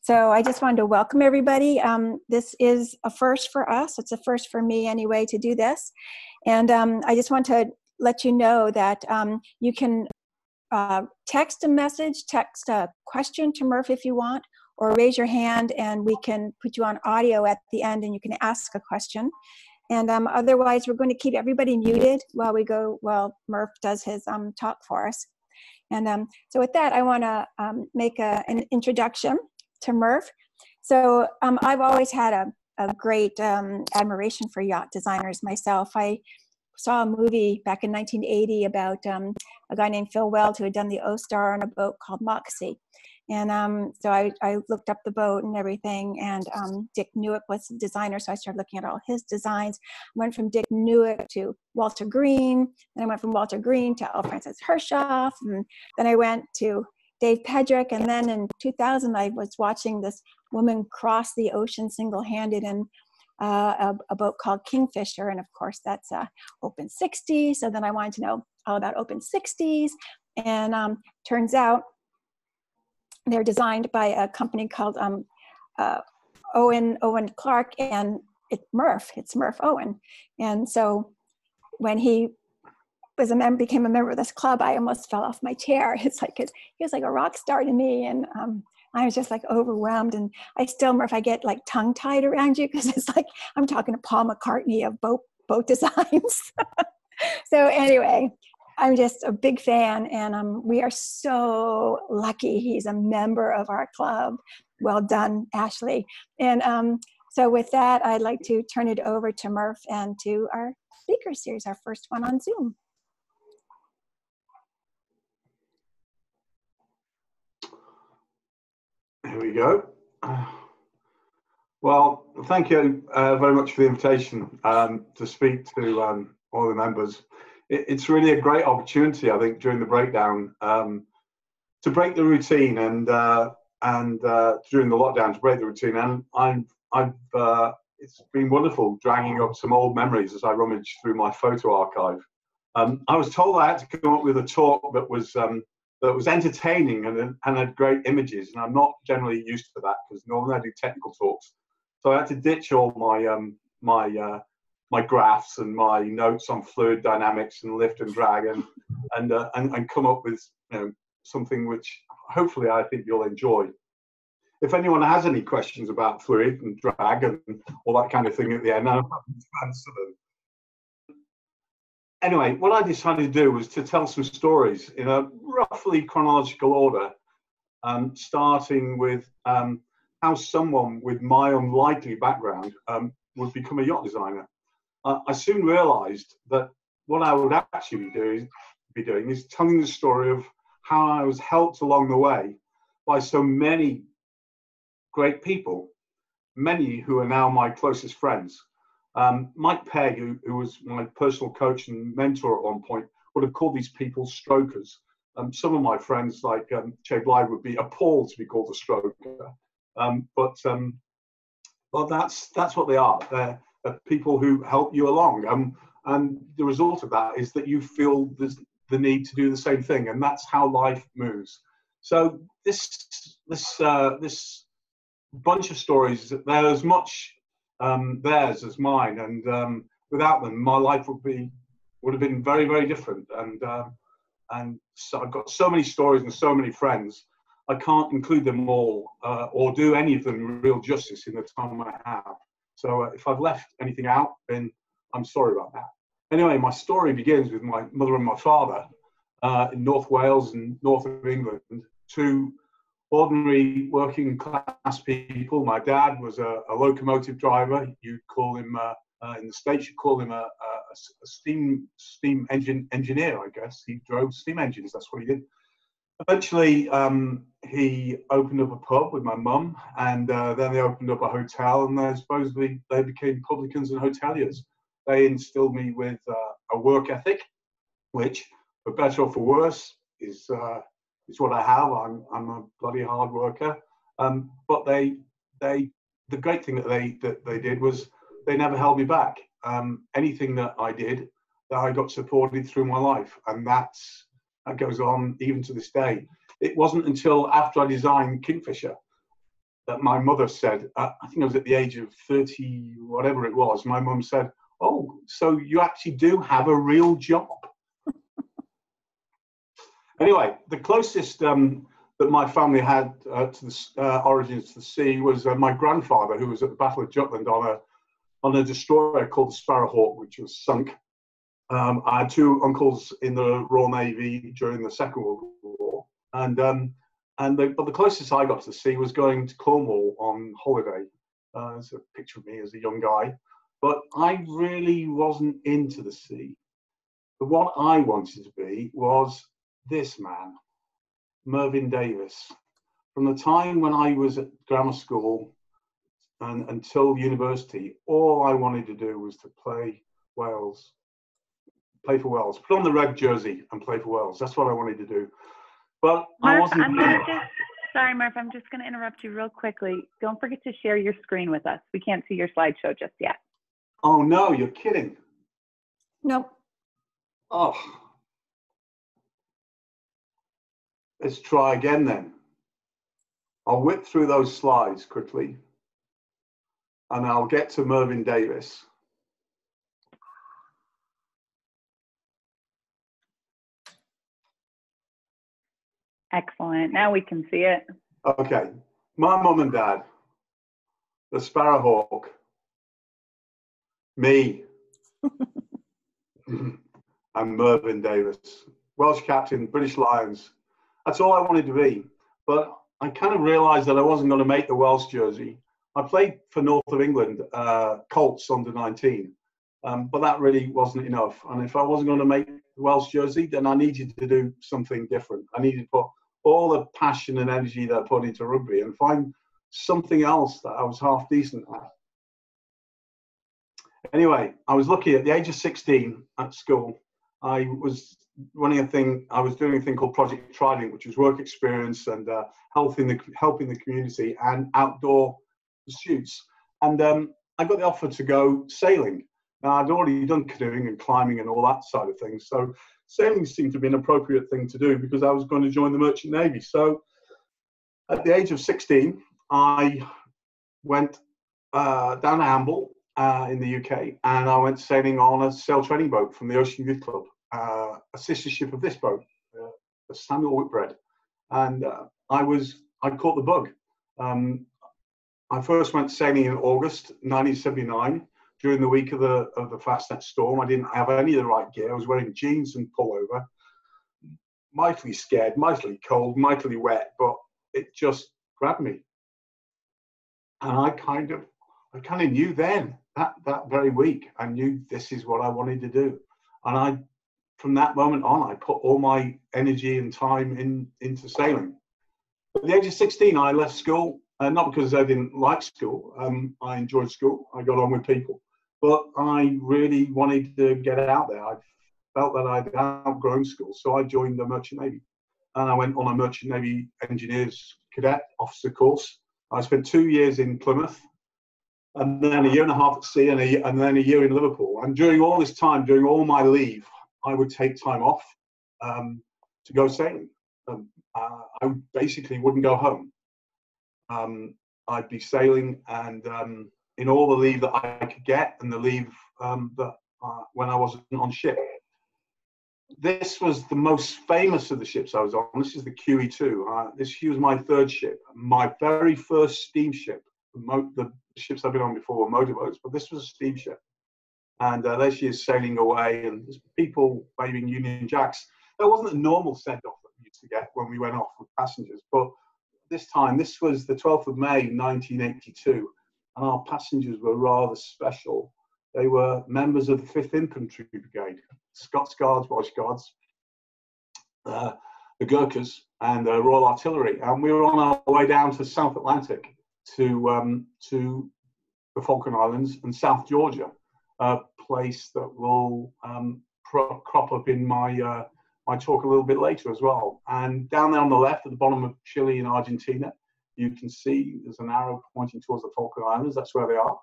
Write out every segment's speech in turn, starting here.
So I just wanted to welcome everybody. This is a first for us. It's a first for me anyway to do this. And I just want to let you know that you can text a message, text a question to Merf if you want, or raise your hand and we can put you on audio at the end and you can ask a question. And otherwise, we're going to keep everybody muted while Merf does his talk for us. And so with that, I want to make an introduction to Merf. So I've always had a great admiration for yacht designers myself. I saw a movie back in 1980 about a guy named Phil Weld who had done the O-Star on a boat called Moxie. And so I looked up the boat and everything, and Dick Newick was the designer, so I started looking at all his designs. I went from Dick Newick to Walter Green, and I went from Walter Green to L. Francis Hershoff, and then I went to Dave Pedrick, and then in 2000 I was watching this woman cross the ocean single-handed in a boat called Kingfisher, and of course that's Open 60. So then I wanted to know all about Open 60s, and turns out they're designed by a company called Owen Clark, and it's Merf Owen. And so when he was became a member of this club, I almost fell off my chair. He was like a rock star to me, and I was just like overwhelmed. And Merf, I get like tongue tied around you because it's like I'm talking to Paul McCartney of boat designs. So anyway, I'm just a big fan, and we are so lucky he's a member of our club. Well done, Ashley. And so with that, I'd like to turn it over to Merf and to our speaker series, our first one on Zoom. Here we go. Well, thank you very much for the invitation to speak to all the members. It's really a great opportunity, I think, during the breakdown to break the routine and during the lockdown to break the routine. And it's been wonderful dragging up some old memories as I rummage through my photo archive. I was told I had to come up with a talk that was entertaining and had great images, and I'm not generally used to that because normally I do technical talks. So I had to ditch all my graphs and my notes on fluid dynamics and lift and drag and come up with something which hopefully I think you'll enjoy. If anyone has any questions about fluid and drag and all that kind of thing at the end, I'm happy to answer them. Anyway, what I decided to do was to tell some stories in a roughly chronological order, starting with how someone with my unlikely background would become a yacht designer. I soon realized that what I would actually be doing is telling the story of how I was helped along the way by so many great people, many who are now my closest friends. Mike Pegg, who was my personal coach and mentor at one point, would have called these people strokers. Some of my friends, like Che Blythe, would be appalled to be called a stroker. But that's what they are. They're people who help you along, and the result of that is that you feel the need to do the same thing, and that's how life moves. So this bunch of stories, they're as much theirs as mine, and without them, my life would have been very, very different. And so I've got so many stories and so many friends. I can't include them all or do any of them real justice in the time I have. So if I've left anything out, then I'm sorry about that. Anyway, my story begins with my mother and my father in North Wales and north of England, two ordinary working class people. My dad was a locomotive driver. You'd call him, in the States, you'd call him a steam engine engineer, I guess. He drove steam engines, that's what he did. Eventually, he opened up a pub with my mum, and then they opened up a hotel, and supposedly they became publicans and hoteliers. They instilled me with a work ethic, which, for better or for worse, is what I have. I'm a bloody hard worker. But the great thing that they did was they never held me back. Anything that I did, that I got supported through my life, and that goes on even to this day. It wasn't until after I designed Kingfisher that my mother said, I think I was at the age of 30, whatever it was, my mum said, "Oh, so you actually do have a real job." Anyway, the closest that my family had to the origins to the sea was my grandfather, who was at the Battle of Jutland on a destroyer called the Sparrowhawk, which was sunk. I had two uncles in the Royal Navy during the Second World War, but the closest I got to the sea was going to Cornwall on holiday. There's a picture of me as a young guy, but I really wasn't into the sea. But what I wanted to be was this man, Merfyn Davies. From the time when I was at grammar school and until university, all I wanted to do was to play for Wales, put on the red jersey and play for Wales. That's what I wanted to do. But I wasn't. Sorry, Merf, I'm just going to interrupt you real quickly. Don't forget to share your screen with us. We can't see your slideshow just yet. Oh, no, you're kidding. Nope. Oh. Let's try again then. I'll whip through those slides quickly and I'll get to Merfyn Davies. Excellent. Now we can see it. Okay. My mum and dad, the Sparrowhawk, me, and Merfyn Davies, Welsh captain, British Lions. That's all I wanted to be. But I kind of realised that I wasn't going to make the Welsh jersey. I played for North of England, Colts under 19, but that really wasn't enough. And if I wasn't going to make the Welsh jersey, then I needed to do something different. I needed to put all the passion and energy that I put into rugby and find something else that I was half decent at. Anyway, I was lucky at the age of 16 at school. I was doing a thing called Project Trident, which was work experience and helping the community and outdoor pursuits. And I got the offer to go sailing. Now, I'd already done canoeing and climbing and all that side of things. So sailing seemed to be an appropriate thing to do because I was going to join the Merchant Navy. So at the age of 16, I went down to Amble in the UK, and I went sailing on a sail training boat from the Ocean Youth Club, a sister ship of this boat, the Samuel Whitbread. And I caught the bug. I first went sailing in August 1979 during the week of the Fastnet storm. I didn't have any of the right gear. I was wearing jeans and pullover, mightily scared, mightily cold, mightily wet, but it just grabbed me. And I kind of knew then, that very week, I knew this is what I wanted to do. And from that moment on, I put all my energy and time into sailing. At the age of 16, I left school, not because I didn't like school. I enjoyed school. I got on with people. But I really wanted to get out there. I felt that I'd outgrown school, so I joined the Merchant Navy. And I went on a Merchant Navy Engineers Cadet Officer course. I spent 2 years in Plymouth, and then a year and a half at sea, and then a year in Liverpool. And during all this time, during all my leave, I would take time off to go sailing. I basically wouldn't go home. I'd be sailing, and in all the leave that I could get, and the leave when I wasn't on ship. This was the most famous of the ships I was on. This is the QE2. This was my third ship. My very first steamship. The ships I've been on before were motorboats, but this was a steamship. And there she is sailing away, and there's people waving Union Jacks. That wasn't the normal send-off that we used to get when we went off with passengers, but this time, this was the 12th of May, 1982, and our passengers were rather special. They were members of the 5th Infantry Brigade, Scots Guards, Welsh Guards, the Gurkhas, and Royal Artillery. And we were on our way down to South Atlantic to the Falkland Islands and South Georgia, a place that will crop up in my talk a little bit later as well. And down there on the left, at the bottom of Chile and Argentina, you can see there's an arrow pointing towards the Falkland Islands. That's where they are.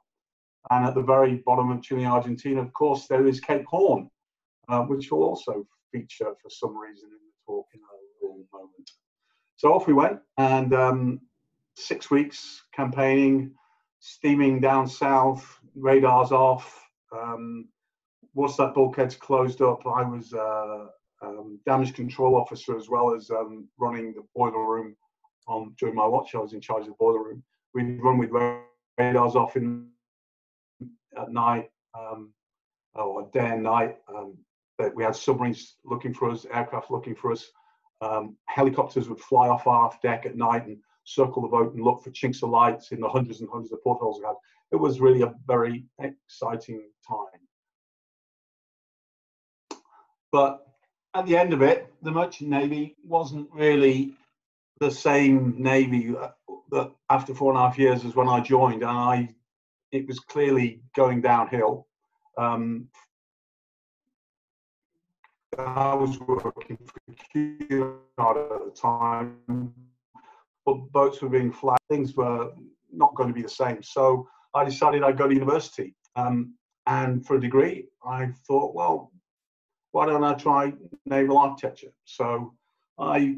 And at the very bottom of Chile and Argentina, of course, there is Cape Horn, which will also feature for some reason in the talk in a little moment. So off we went, and 6 weeks campaigning, steaming down south, radars off. Once that bulkhead's closed up, I was damage control officer as well as running the boiler room. During my watch, I was in charge of the boiler room. We'd run with radars off at night, or day and night. We had submarines looking for us, aircraft looking for us. Helicopters would fly off our deck at night and circle the boat and look for chinks of lights in the hundreds and hundreds of portholes we had. It was really a very exciting time. But at the end of it, the Merchant Navy wasn't really the same Navy that after 4.5 years as when I joined, and it was clearly going downhill. I was working for Cunard at the time, but boats were being flagged. Things were not going to be the same. So I decided I'd go to university. And for a degree, I thought, well, why don't I try naval architecture? So I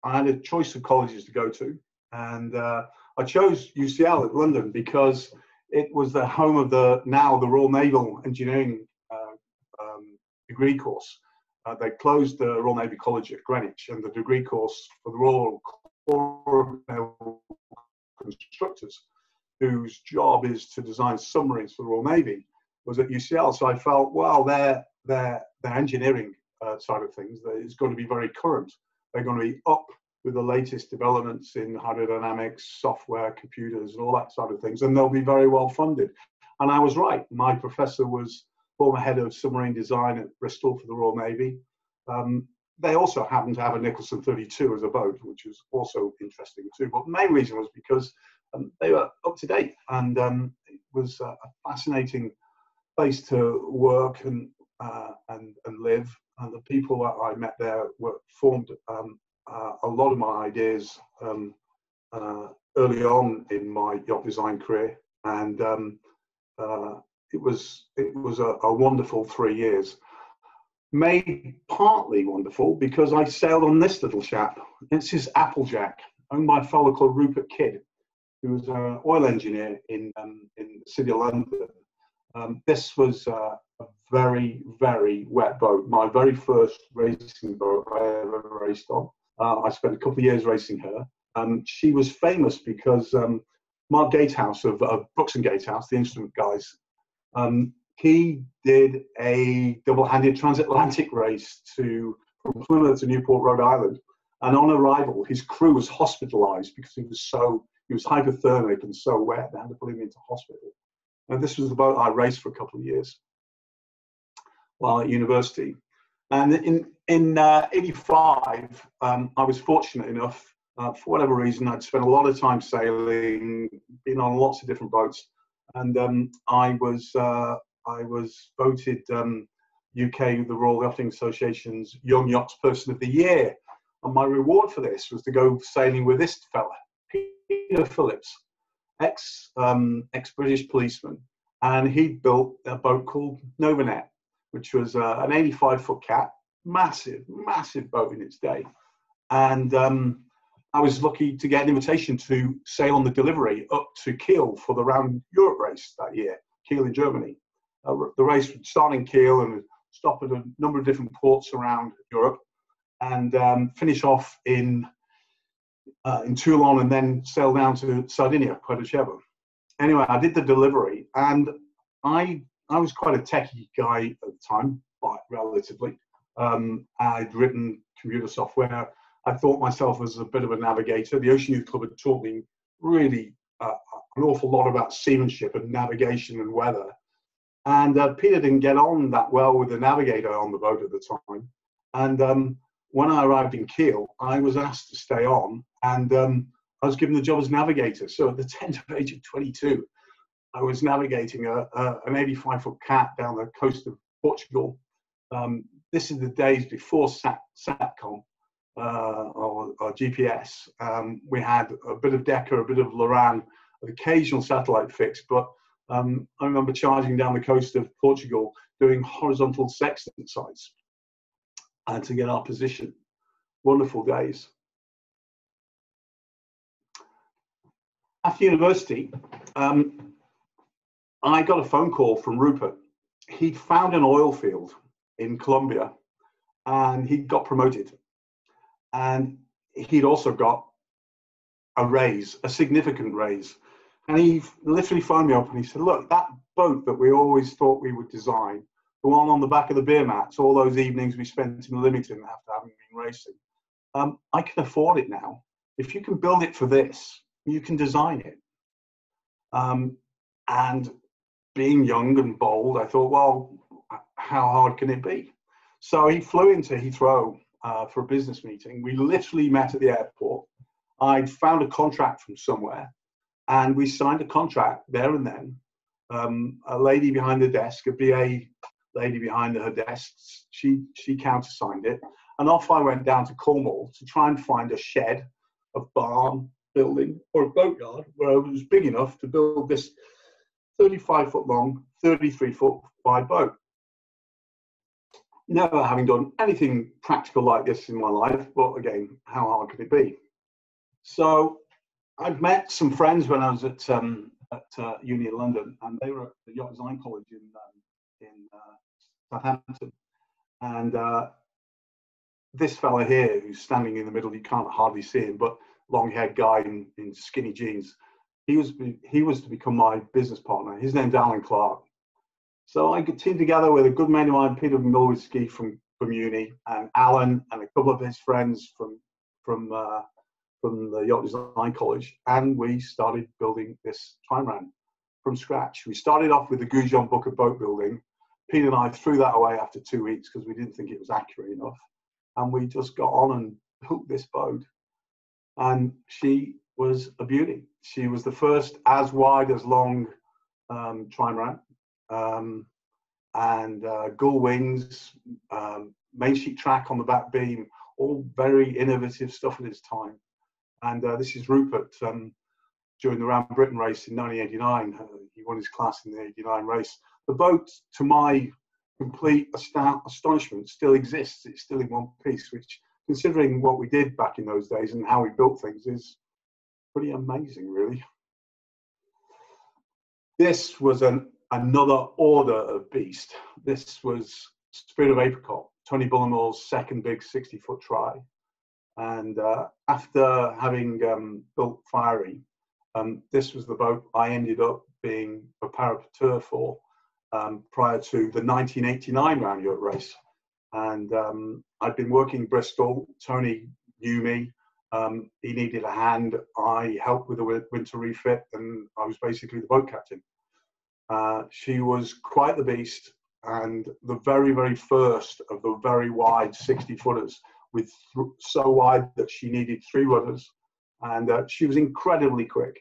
had a choice of colleges to go to. And I chose UCL at London because it was the home of the Royal Naval Engineering degree course. They closed the Royal Navy College at Greenwich, and the degree course for the Royal Corps of Naval Constructors, whose job is to design submarines for the Royal Navy, was at UCL. So I felt, well, their engineering side of things is going to be very current. They're going to be up with the latest developments in hydrodynamics, software, computers, and all that side of things, and they'll be very well funded. And I was right. My professor was former head of submarine design at Bristol for the Royal Navy. They also happened to have a Nicholson 32 as a boat, which was also interesting too. But the main reason was because they were up to date, and it was a fascinating place to work and live. And the people that I met there formed a lot of my ideas early on in my yacht design career, and it was a wonderful 3 years. Made partly wonderful because I sailed on this little chap. It's his Applejack, owned by a fellow called Rupert Kidd, who was an oil engineer in the city of London. This was a very, very wet boat. My very first racing boat I ever raced on. I spent a couple of years racing her. She was famous because Mark Gatehouse of Brooks and Gatehouse, the instrument guys, he did a double-handed transatlantic race from Plymouth to Newport, Rhode Island. And on arrival, his crew was hospitalized because he was hypothermic and so wet, they had to put him into hospital. And this was the boat I raced for a couple of years while at university. And in '85, I was fortunate enough, for whatever reason, I'd spent a lot of time sailing, been on lots of different boats, and I was voted UK, the Royal Yachting Association's Young Yachts Person of the Year. And my reward for this was to go sailing with this fella, Peter Phillips, ex-British policeman, and he'd built a boat called Novanet, which was an 85-foot cat, massive boat in its day. And I was lucky to get an invitation to sail on the delivery up to Kiel for the Round Europe race that year, Kiel in Germany. The race would start in Kiel and stop at a number of different ports around Europe, and finish off in Toulon and then sail down to Sardinia, Puerto Chievo. Anyway, I did the delivery, and I was quite a techie guy at the time, relatively. I'd written computer software. I thought myself as a bit of a navigator. The Ocean Youth Club had taught me really an awful lot about seamanship and navigation and weather. And Peter didn't get on that well with the navigator on the boat at the time. And when I arrived in Kiel, I was asked to stay on, and I was given the job as navigator. So at the tender age of 22, I was navigating an 85-foot cat down the coast of Portugal. This is the days before SATCOM or GPS. We had a bit of Decca, a bit of Loran, an occasional satellite fix, but I remember charging down the coast of Portugal doing horizontal sextant sights to get our position. Wonderful days. after university, I got a phone call from Rupert. He'd found an oil field in Colombia and he'd got promoted. And he'd also got a raise, a significant raise. And he literally phoned me up and he said, look, that boat that we always thought we would design, the one on the back of the beer mats, all those evenings we spent in Leamington after having been racing, I can afford it now. If you can build it for this, you can design it. And being young and bold, I thought, well, how hard can it be? So he flew into Heathrow for a business meeting. We literally met at the airport. I'd found a contract from somewhere, and we signed a contract there and then. A lady behind the desk, a BA lady behind her desk, she countersigned it. And off I went down to Cornwall to try and find a shed, a barn building, or a boatyard where it was big enough to build this 35-foot long, 33-foot wide boat. Never having done anything practical like this in my life, but again, how hard could it be? So I've met some friends when I was at uni in London, and they were at the Yacht Design College in Southampton. And this fella here, who's standing in the middle, you can't hardly see him, but long-haired guy in skinny jeans, he was to become my business partner. His name's Alan Clark. So I got teamed together with a good mate of mine, Peter Milwitsky from uni, and Alan and a couple of his friends from the Yacht Design College, and we started building this trimaran from scratch. We started off with the Goujon book of boat building. Peter and I threw that away after 2 weeks because we didn't think it was accurate enough, and we just got on and built this boat. And she was a beauty. She was the first as wide as long trimaran, and gull wings, main sheet track on the back beam, all very innovative stuff at its time. And this is Rupert during the Round Britain race in 1989. He won his class in the 89 race. The boat, to my complete astonishment, still exists. It's still in one piece, which, considering what we did back in those days and how we built things, is pretty amazing, really. This was another order of beast. This was Spirit of Apricot, Tony Bullamore's second big 60-foot try. And after having built Fiery, this was the boat I ended up being a parapeteur for prior to the 1989 Round Yacht race. And I'd been working Bristol. Tony knew me. He needed a hand. I helped with the winter refit, and I was basically the boat captain. She was quite the beast, and the very, very first of the very wide 60-footers, with so wide that she needed 3 rudders. And she was incredibly quick,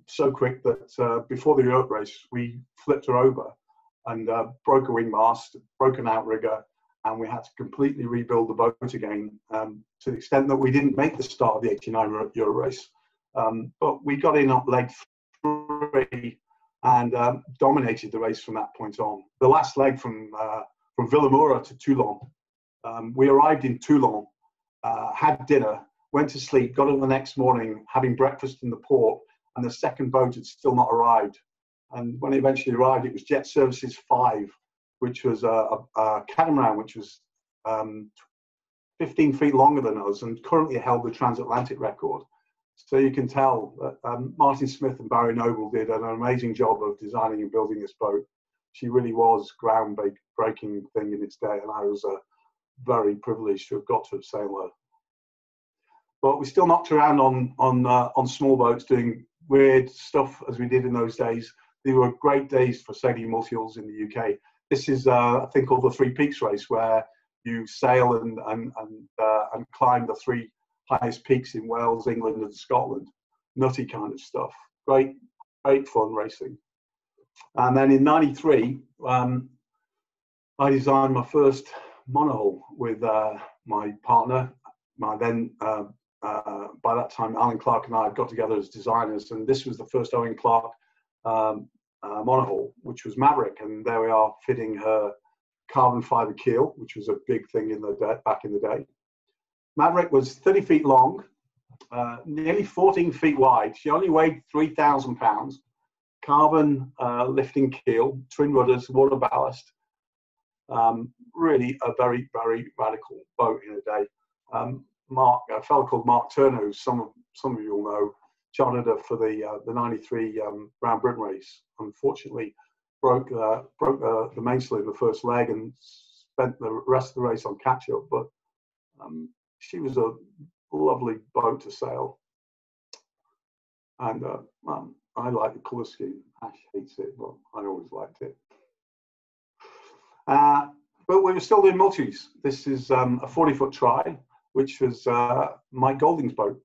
so quick that before the yacht race, we flipped her over and broke a wing mast, broke an outrigger, and we had to completely rebuild the boat again, to the extent that we didn't make the start of the 89 Euro race. But we got in on leg 3 and dominated the race from that point on. The last leg from Villamoura to Toulon, we arrived in Toulon, had dinner, went to sleep, got up the next morning having breakfast in the port, and the second boat had still not arrived. And when it eventually arrived, it was Jet Services 5, which was a catamaran, which was 15 feet longer than us and currently held the transatlantic record. So you can tell that Martin Smith and Barry Noble did an amazing job of designing and building this boat. She really was groundbreaking thing in its day, and I was very privileged to have got to sail her. But we still knocked around on small boats doing weird stuff as we did in those days. They were great days for sailing multi-hulls in the UK. This is a thing called the Three Peaks race, where you sail and climb the 3 highest peaks in Wales, England, and Scotland. Nutty kind of stuff. Great fun racing. And then in '93, I designed my first monohull with my partner. By that time, Alan Clark and I had got together as designers, and this was the first Owen Clark monohull, which was Maverick. And there we are, fitting her carbon fiber keel, which was a big thing back in the day. Maverick was 30 feet long, nearly 14 feet wide. She only weighed 3,000 pounds. Carbon lifting keel, twin rudders, water ballast. Really a very, very radical boat in a day. A fellow called Mark Turner, who some of you will know, chartered her for the '93 Round Britain race. Unfortunately, broke the mainsail in the first leg and spent the rest of the race on catch up. But she was a lovely boat to sail, and I like the colour scheme. Ash hates it, but I always liked it. But we were still doing multis. This is a 40-foot try, which was Mike Golding's boat.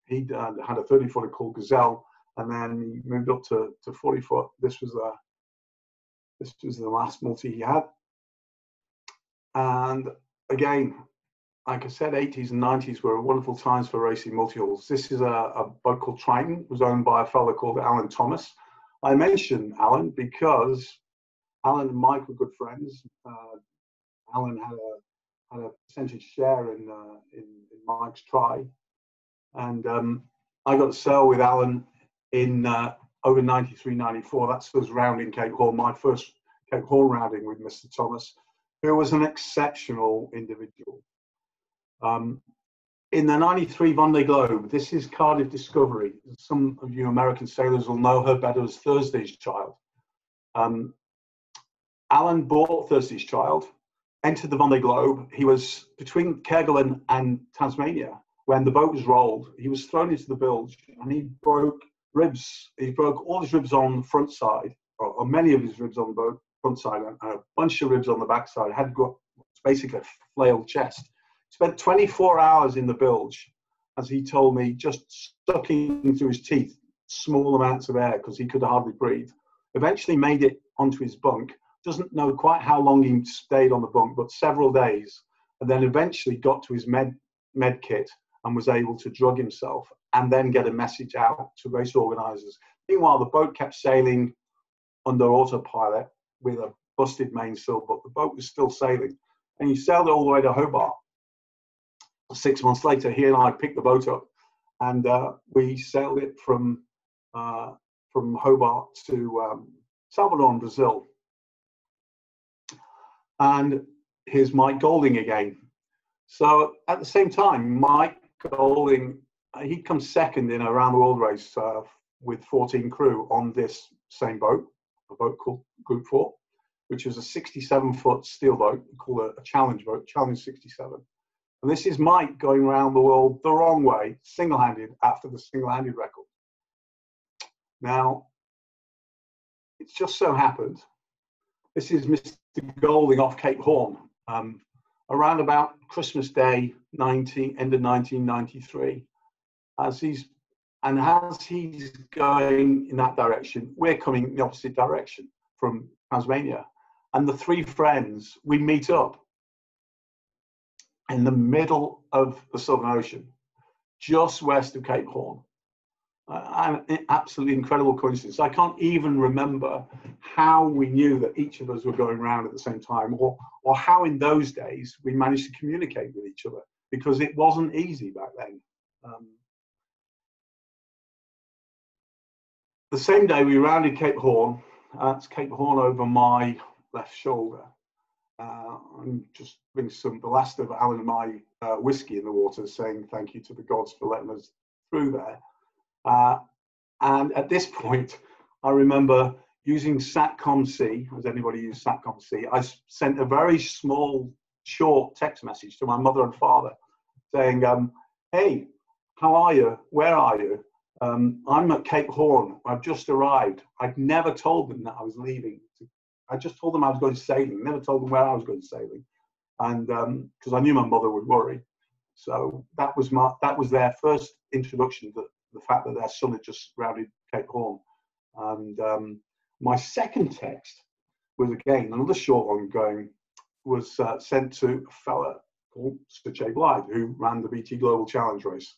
He had a 30-footer called Gazelle, and then he moved up to 40-foot. This was the last multi he had. And again, like I said, 80s and 90s were wonderful times for racing multi-hulls. This is a boat called Triton. It was owned by a fellow called Alan Thomas. I mentioned Alan because Alan and Mike were good friends. Alan had a percentage share in Mike's try, and I got to sail with Alan in over 93, 94. That's us rounding Cape Horn, my first Cape Horn rounding with Mr. Thomas, who was an exceptional individual. In the 93 Vendée Globe, this is Cardiff Discovery. Some of you American sailors will know her better as Thursday's Child. Alan bought Thursday's Child, entered the Vendée Globe. He was between Kerguelen and Tasmania when the boat was rolled. He was thrown into the bilge and he broke ribs. He broke all his ribs on the front side, or many of his ribs on the boat front side, and a bunch of ribs on the back side. Had got basically a flailed chest. Spent 24 hours in the bilge, as he told me, just sucking through his teeth small amounts of air because he could hardly breathe. Eventually made it onto his bunk. Doesn't know quite how long he stayed on the bunk, but several days. And then eventually got to his med kit and was able to drug himself and then get a message out to race organisers. Meanwhile, the boat kept sailing under autopilot with a busted mainsail, but the boat was still sailing. And he sailed it all the way to Hobart. 6 months later, he and I picked the boat up, and we sailed it from Hobart to Salvador in Brazil. And here's Mike Golding again. So at the same time, Mike Golding, he'd come second in a round the world race with 14 crew on this same boat, a boat called Group 4, which was a 67-foot steel boat, we call it a challenge boat, Challenge 67. And this is Mike going around the world the wrong way, single-handed, after the single-handed record. Now, it's just so happened, this is Mr. Golding off Cape Horn, around about Christmas Day, end of 1993. As he's going in that direction, we're coming in the opposite direction from Tasmania. And the three friends, we meet up in the middle of the Southern Ocean, just west of Cape Horn. An absolutely incredible coincidence. I can't even remember how we knew that each of us were going around at the same time, or how in those days we managed to communicate with each other, because it wasn't easy back then. The same day we rounded Cape Horn. That's Cape Horn over my left shoulder. I'm just bring the last of Alan and my whiskey in the water, saying thank you to the gods for letting us through there. And at this point, I remember using Satcom-C. Has anybody used Satcom-C? I sent a very small, short text message to my mother and father saying, hey, how are you? Where are you? I'm at Cape Horn. I've just arrived. I'd never told them that I was leaving. I just told them I was going sailing. Never told them where I was going sailing. And because I knew my mother would worry. So that was their first introduction to the fact that their son had just rounded Cape Horn. And my second text was, again, another short one was sent to a fella called Sir Jay Blythe, who ran the BT Global Challenge race.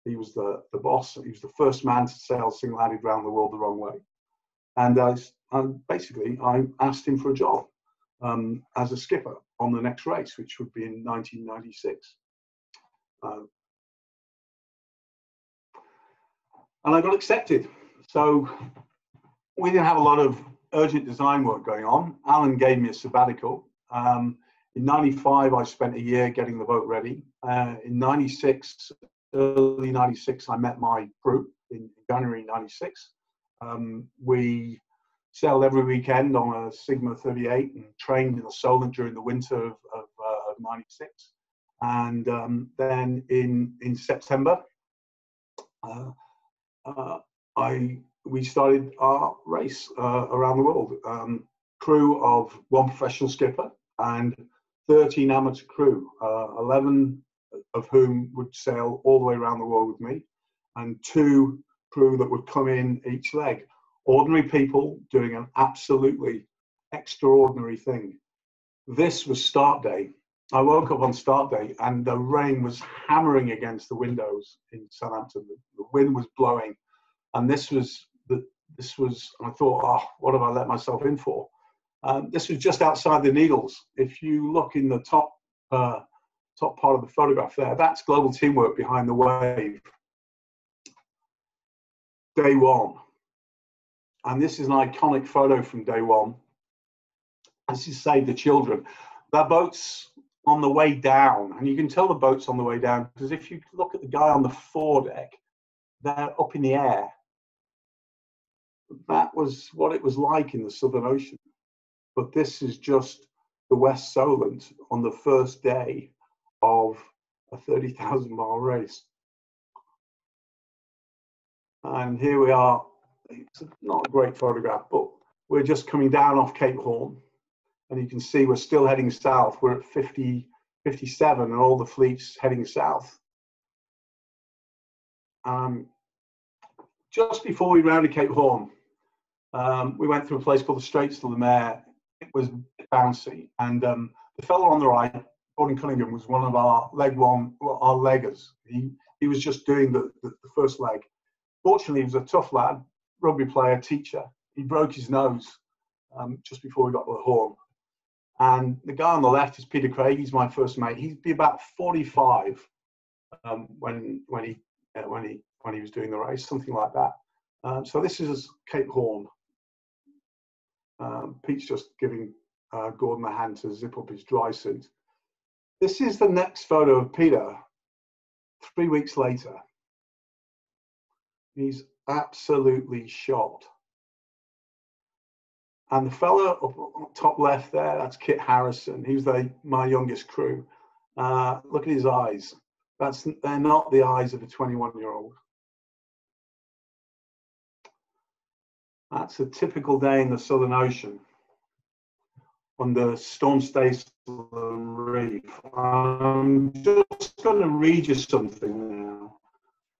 He was the boss. He was the first man to sail single-handed around the world the wrong way. And basically, I asked him for a job as a skipper on the next race, which would be in 1996. and I got accepted. So we didn't have a lot of urgent design work going on. Alan gave me a sabbatical. In 95, I spent a year getting the boat ready. In 96, early 96, I met my crew in January 96. We sailed every weekend on a Sigma 38 and trained in the Solent during the winter of 96. And then in September, we started our race around the world. Crew of one professional skipper and 13 amateur crew, 11 of whom would sail all the way around the world with me, and 2 crew that would come in each leg. Ordinary people doing an absolutely extraordinary thing. This was start day. I woke up on start day and the rain was hammering against the windows in Southampton. The wind was blowing, and this was, I thought, oh, what have I let myself in for? This was just outside the Needles. If you look in the top part of the photograph there, that's global teamwork behind the wave. Day one. And this is an iconic photo from day one. This is Save the Children. That boat's on the way down, and you can tell the boat's on the way down because if you look at the guy on the foredeck, they're up in the air. That was what it was like in the Southern Ocean. But this is just the West Solent on the first day of a 30,000-mile race. And here we are. It's not a great photograph, but we're just coming down off Cape Horn. And you can see we're still heading south. We're at 57, and all the fleet's heading south. Just before we rounded Cape Horn, we went through a place called the Straits of the Mare. It was bouncy, and the fellow on the right, Gordon Cunningham, was one of our our leggers. He was just doing the first leg. Fortunately, he was a tough lad, rugby player, teacher. He broke his nose just before we got to the Horn. And the guy on the left is Peter Craig. He's my first mate. He'd be about 45 when he was doing the race, something like that. So this is Cape Horn. Pete's just giving Gordon a hand to zip up his dry suit. This is the next photo of Peter 3 weeks later. He's absolutely shot. And the fellow up top left there, that's Kit Harrison. He was my youngest crew. Look at his eyes. They're not the eyes of a 21-year-old. That's a typical day in the Southern Ocean under Storm Stacey Reef. I'm just going to read you something now.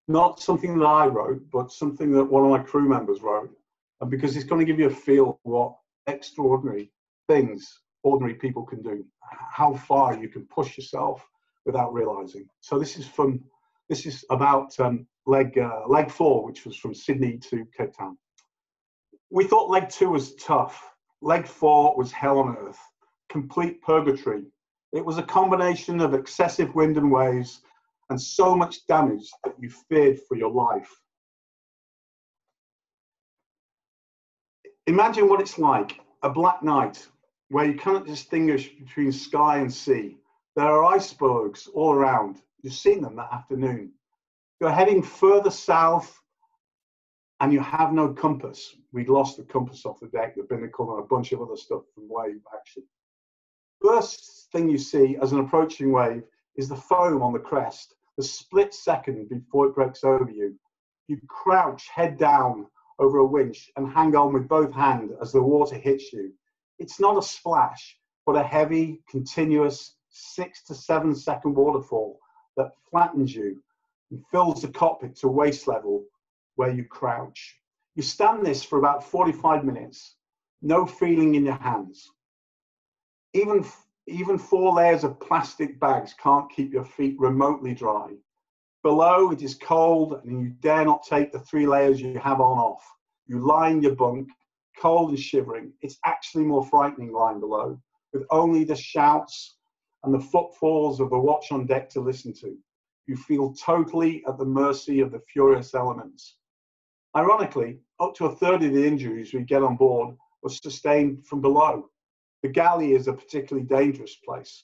Not something that I wrote, but something that one of my crew members wrote. And because it's going to give you a feel of what extraordinary things ordinary people can do, how far you can push yourself without realizing. So this is about leg 4, which was from Sydney to Cape Town. We thought leg 2 was tough. Leg 4 was hell on earth, complete purgatory. It was a combination of excessive wind and waves and so much damage that you feared for your life. Imagine what it's like, a black night where you cannot distinguish between sky and sea. There are icebergs all around. You've seen them that afternoon. You're heading further south and you have no compass. We'd lost the compass off the deck, the binnacle, and a bunch of other stuff from wave action. First thing you see as an approaching wave is the foam on the crest, the split second before it breaks over you. You crouch head down over a winch and hang on with both hands as the water hits you. It's not a splash, but a heavy, continuous 6 to 7 second waterfall that flattens you and fills the cockpit to waist level where you crouch. You stand this for about 45 minutes, no feeling in your hands. Even 4 layers of plastic bags can't keep your feet remotely dry. Below, it is cold and you dare not take the 3 layers you have on off. You lie in your bunk, cold and shivering. It's actually more frightening lying below, with only the shouts and the footfalls of the watch on deck to listen to. You feel totally at the mercy of the furious elements. Ironically, up to a third of the injuries we get on board were sustained from below. The galley is a particularly dangerous place.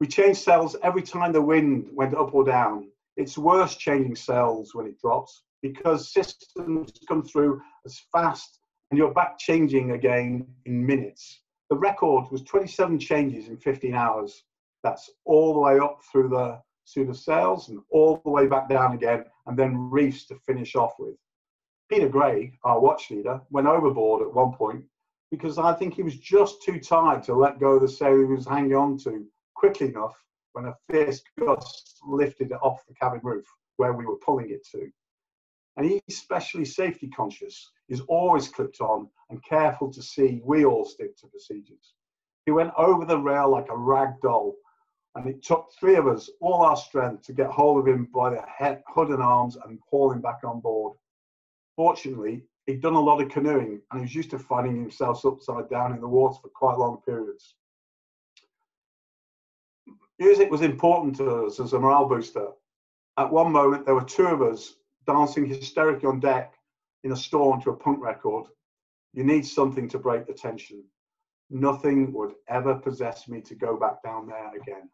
We changed sails every time the wind went up or down. It's worse changing sails when it drops because systems come through as fast and you're back changing again in minutes. The record was 27 changes in 15 hours. That's all the way up through the suit of sails and all the way back down again, and then reefs to finish off with. Peter Gray, our watch leader, went overboard at one point because I think he was just too tired to let go of the sail he was hanging on to quickly enough when a fierce gust lifted it off the cabin roof where we were pulling it to. And he's especially safety conscious. He's always clipped on and careful to see we all stick to procedures. He went over the rail like a rag doll, and it took three of us all our strength to get hold of him by the head, hood and arms and haul him back on board. Fortunately, he'd done a lot of canoeing and he was used to finding himself upside down in the water for quite long periods. Music was important to us as a morale booster. At one moment, there were two of us dancing hysterically on deck in a storm to a punk record. You need something to break the tension. Nothing would ever possess me to go back down there again.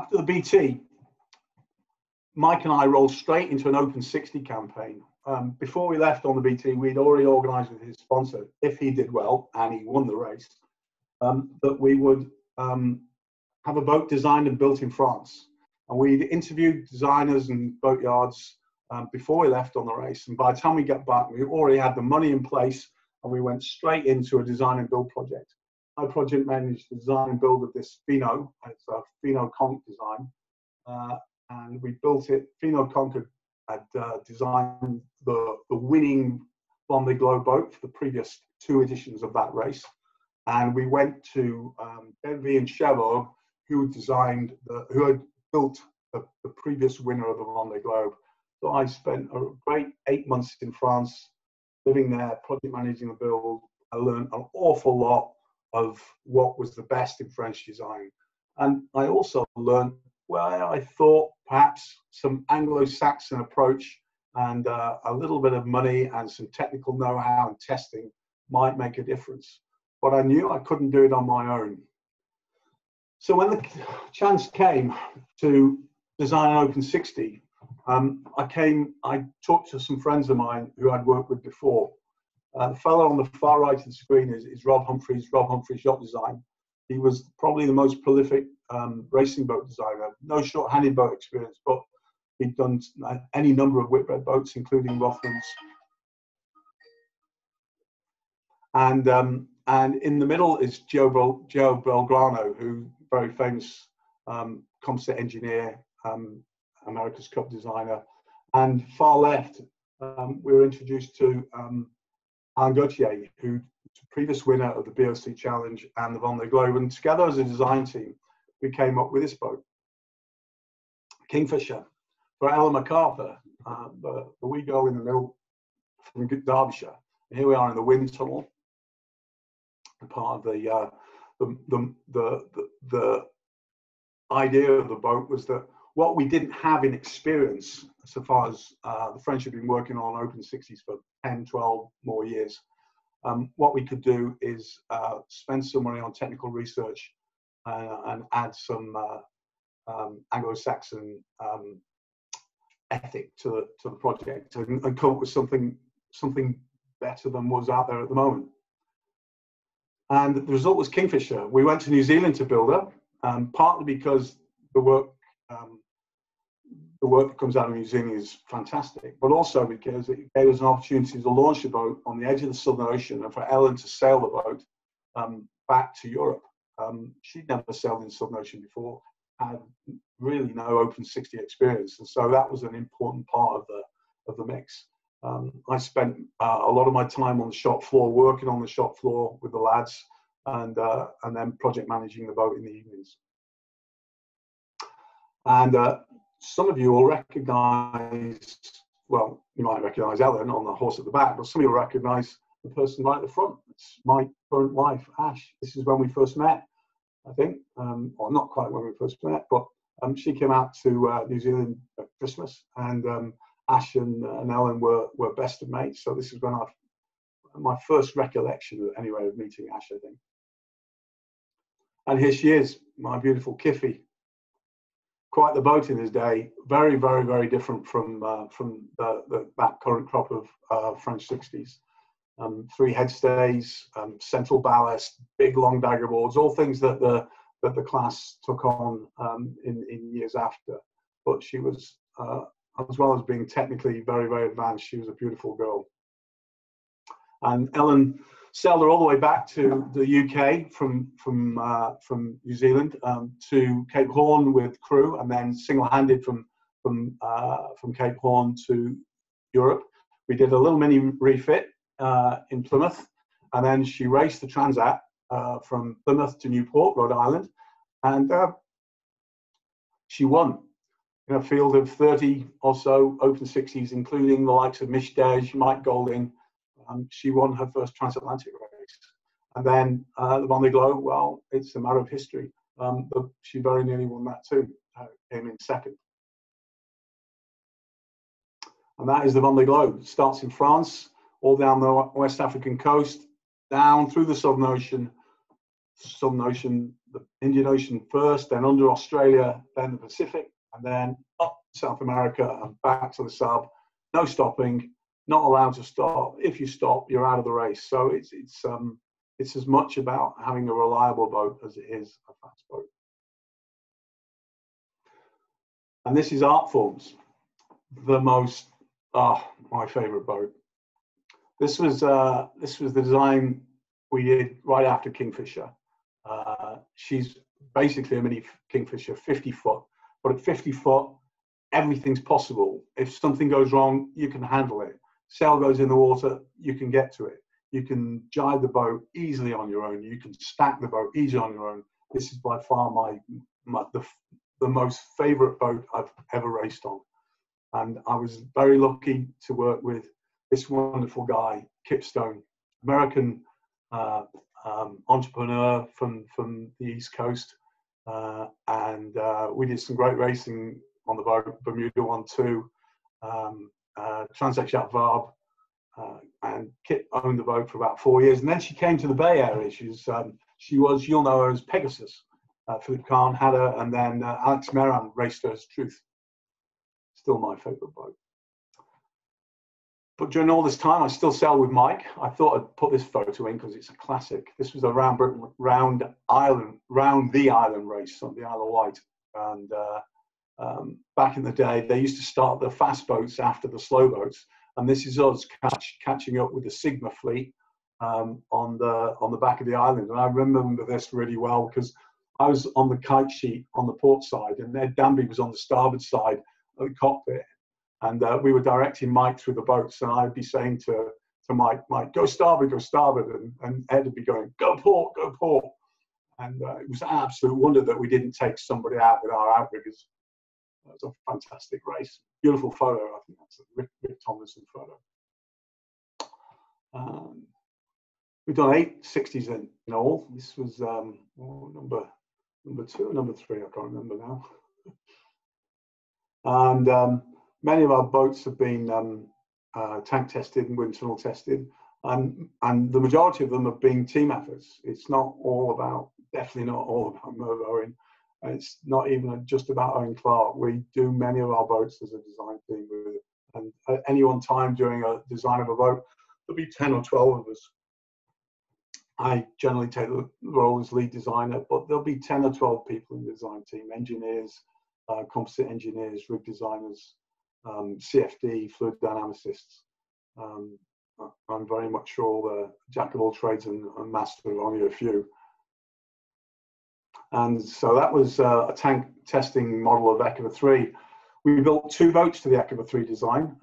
After the BT, Mike and I rolled straight into an Open 60 campaign. Before we left on the BT, we'd already organised with his sponsor, if he did well and he won the race, that we would have a boat designed and built in France. And we'd interviewed designers and boatyards before we left on the race. And by the time we got back, we already had the money in place and we went straight into a design and build project. I project managed the design and build of this Pheno. It's a Pheno Conch design. And we built it. Pheno Conch had designed the winning Vendée Globe boat for the previous two editions of that race. And we went to Benvie and Cherbourg, who had built the previous winner of the Vendée Globe. So I spent a great 8 months in France, living there, project managing the build. I learned an awful lot of what was the best in French design. And I also learned where I thought perhaps some Anglo-Saxon approach and a little bit of money and some technical know-how and testing might make a difference. But I knew I couldn't do it on my own. So when the chance came to design an Open 60, I talked to some friends of mine who I'd worked with before. The fellow on the far right of the screen is Rob Humphreys Yacht Design. He was probably the most prolific racing boat designer. No short-handed boat experience, but he'd done any number of Whitbread boats, including Rothmans. And in the middle is Joe Belgrano, who's a very famous composite engineer, America's Cup designer. And far left, we were introduced to Alain Gauthier, who's the previous winner of the BOC Challenge and the Vendée Globe. And together as a design team, we came up with this boat, Kingfisher, for Ellen MacArthur, the wee girl in the middle from Derbyshire. And here we are in the wind tunnel. Part of the idea of the boat was that what we didn't have in experience, so far as the French had been working on Open 60s for 10, 12 more years, what we could do is spend some money on technical research and add some Anglo-Saxon ethic to the project and come up with something better than was out there at the moment. And the result was Kingfisher. We went to New Zealand to build her, partly because the work that comes out of New Zealand is fantastic, but also because it gave us an opportunity to launch a boat on the edge of the Southern Ocean and for Ellen to sail the boat back to Europe. She'd never sailed in the Southern Ocean before, had really no Open 60 experience, and so that was an important part of the mix. I spent a lot of my time on the shop floor, working on the shop floor with the lads, and then project managing the boat in the evenings. And some of you will recognise, well, you might recognise Ellen on the horse at the back, but some of you will recognise the person right at the front. It's my current wife, Ash. This is when we first met, I think. Or not quite when we first met, but She came out to New Zealand at Christmas, and Ash and Ellen were best of mates. So this is when my first recollection, anyway, of meeting Ash, I think. And here she is, my beautiful Kiffy. Quite the boat in his day. Very, very, very different from that current crop of French 60s. 3 headstays, central ballast, big long dagger boards, all things that the class took on in years after. But she was, as well as being technically very, very advanced, she was a beautiful girl. And Ellen sailed her all the way back to the UK from New Zealand to Cape Horn with crew, and then single-handed from Cape Horn to Europe. We did a little mini refit in Plymouth, and then she raced the Transat from Plymouth to Newport, Rhode Island, and she won in a field of 30 or so open 60s, including the likes of Mish Dej, Mike Golding. She won her first transatlantic race. And then the Vendée Globe, well, it's a matter of history. But she very nearly won that too, came in second. And that is the Vendée Globe. It starts in France, all down the West African coast, down through the Southern Ocean, the Indian Ocean first, then under Australia, then the Pacific, and then up South America and back to the sub. No stopping, not allowed to stop. If you stop, you're out of the race. So it's as much about having a reliable boat as it is a fast boat. And this is Art Forms, the most, my favorite boat. This was the design we did right after Kingfisher. She's basically a mini Kingfisher, 50 foot, but at 50 foot, everything's possible. If something goes wrong, you can handle it. Sail goes in the water, you can get to it. You can jibe the boat easily on your own. You can stack the boat easily on your own. This is by far the most favorite boat I've ever raced on. And I was very lucky to work with this wonderful guy, Kip Stone, American entrepreneur from the East Coast. And we did some great racing on the boat, Bermuda 1-2, Transat Yacht Club, and Kit owned the boat for about 4 years. And then she came to the Bay Area. You'll know her as Pegasus. Philip Kahn had her, and then Alex Meran raced her as Truth. Still my favorite boat. But during all this time, I still sailed with Mike. I thought I'd put this photo in because it's a classic. This was a round the island race on the Isle of Wight. And back in the day, they used to start the fast boats after the slow boats. And this is us catching up with the Sigma fleet on the back of the island. And I remember this really well because I was on the kite sheet on the port side, and Ed Danby was on the starboard side of the cockpit. And we were directing Mike through the boats, and I'd be saying to Mike, go starboard, and Ed would be going, go port, go port. And it was an absolute wonder that we didn't take somebody out with our outriggers. It was a fantastic race. Beautiful photo. I think that's a Rick Tomlinson photo. We've done 8 60s in all. This was number 2 or number 3, I can't remember now. And many of our boats have been tank tested and wind tunnel tested, and the majority of them have been team efforts. It's not all about, definitely not all about Merv Owen. It's not even just about Owen Clark. We do many of our boats as a design team, and at any one time during a design of a boat, there'll be 10 or 12 of us. I generally take the role as lead designer, but there'll be 10 or 12 people in the design team: engineers, composite engineers, rig designers, CFD, fluid dynamicists. I'm very much sure the jack of all trades and master of only a few. And so that was a tank testing model of Ekiva 3. We built 2 boats to the Ekiva 3 design,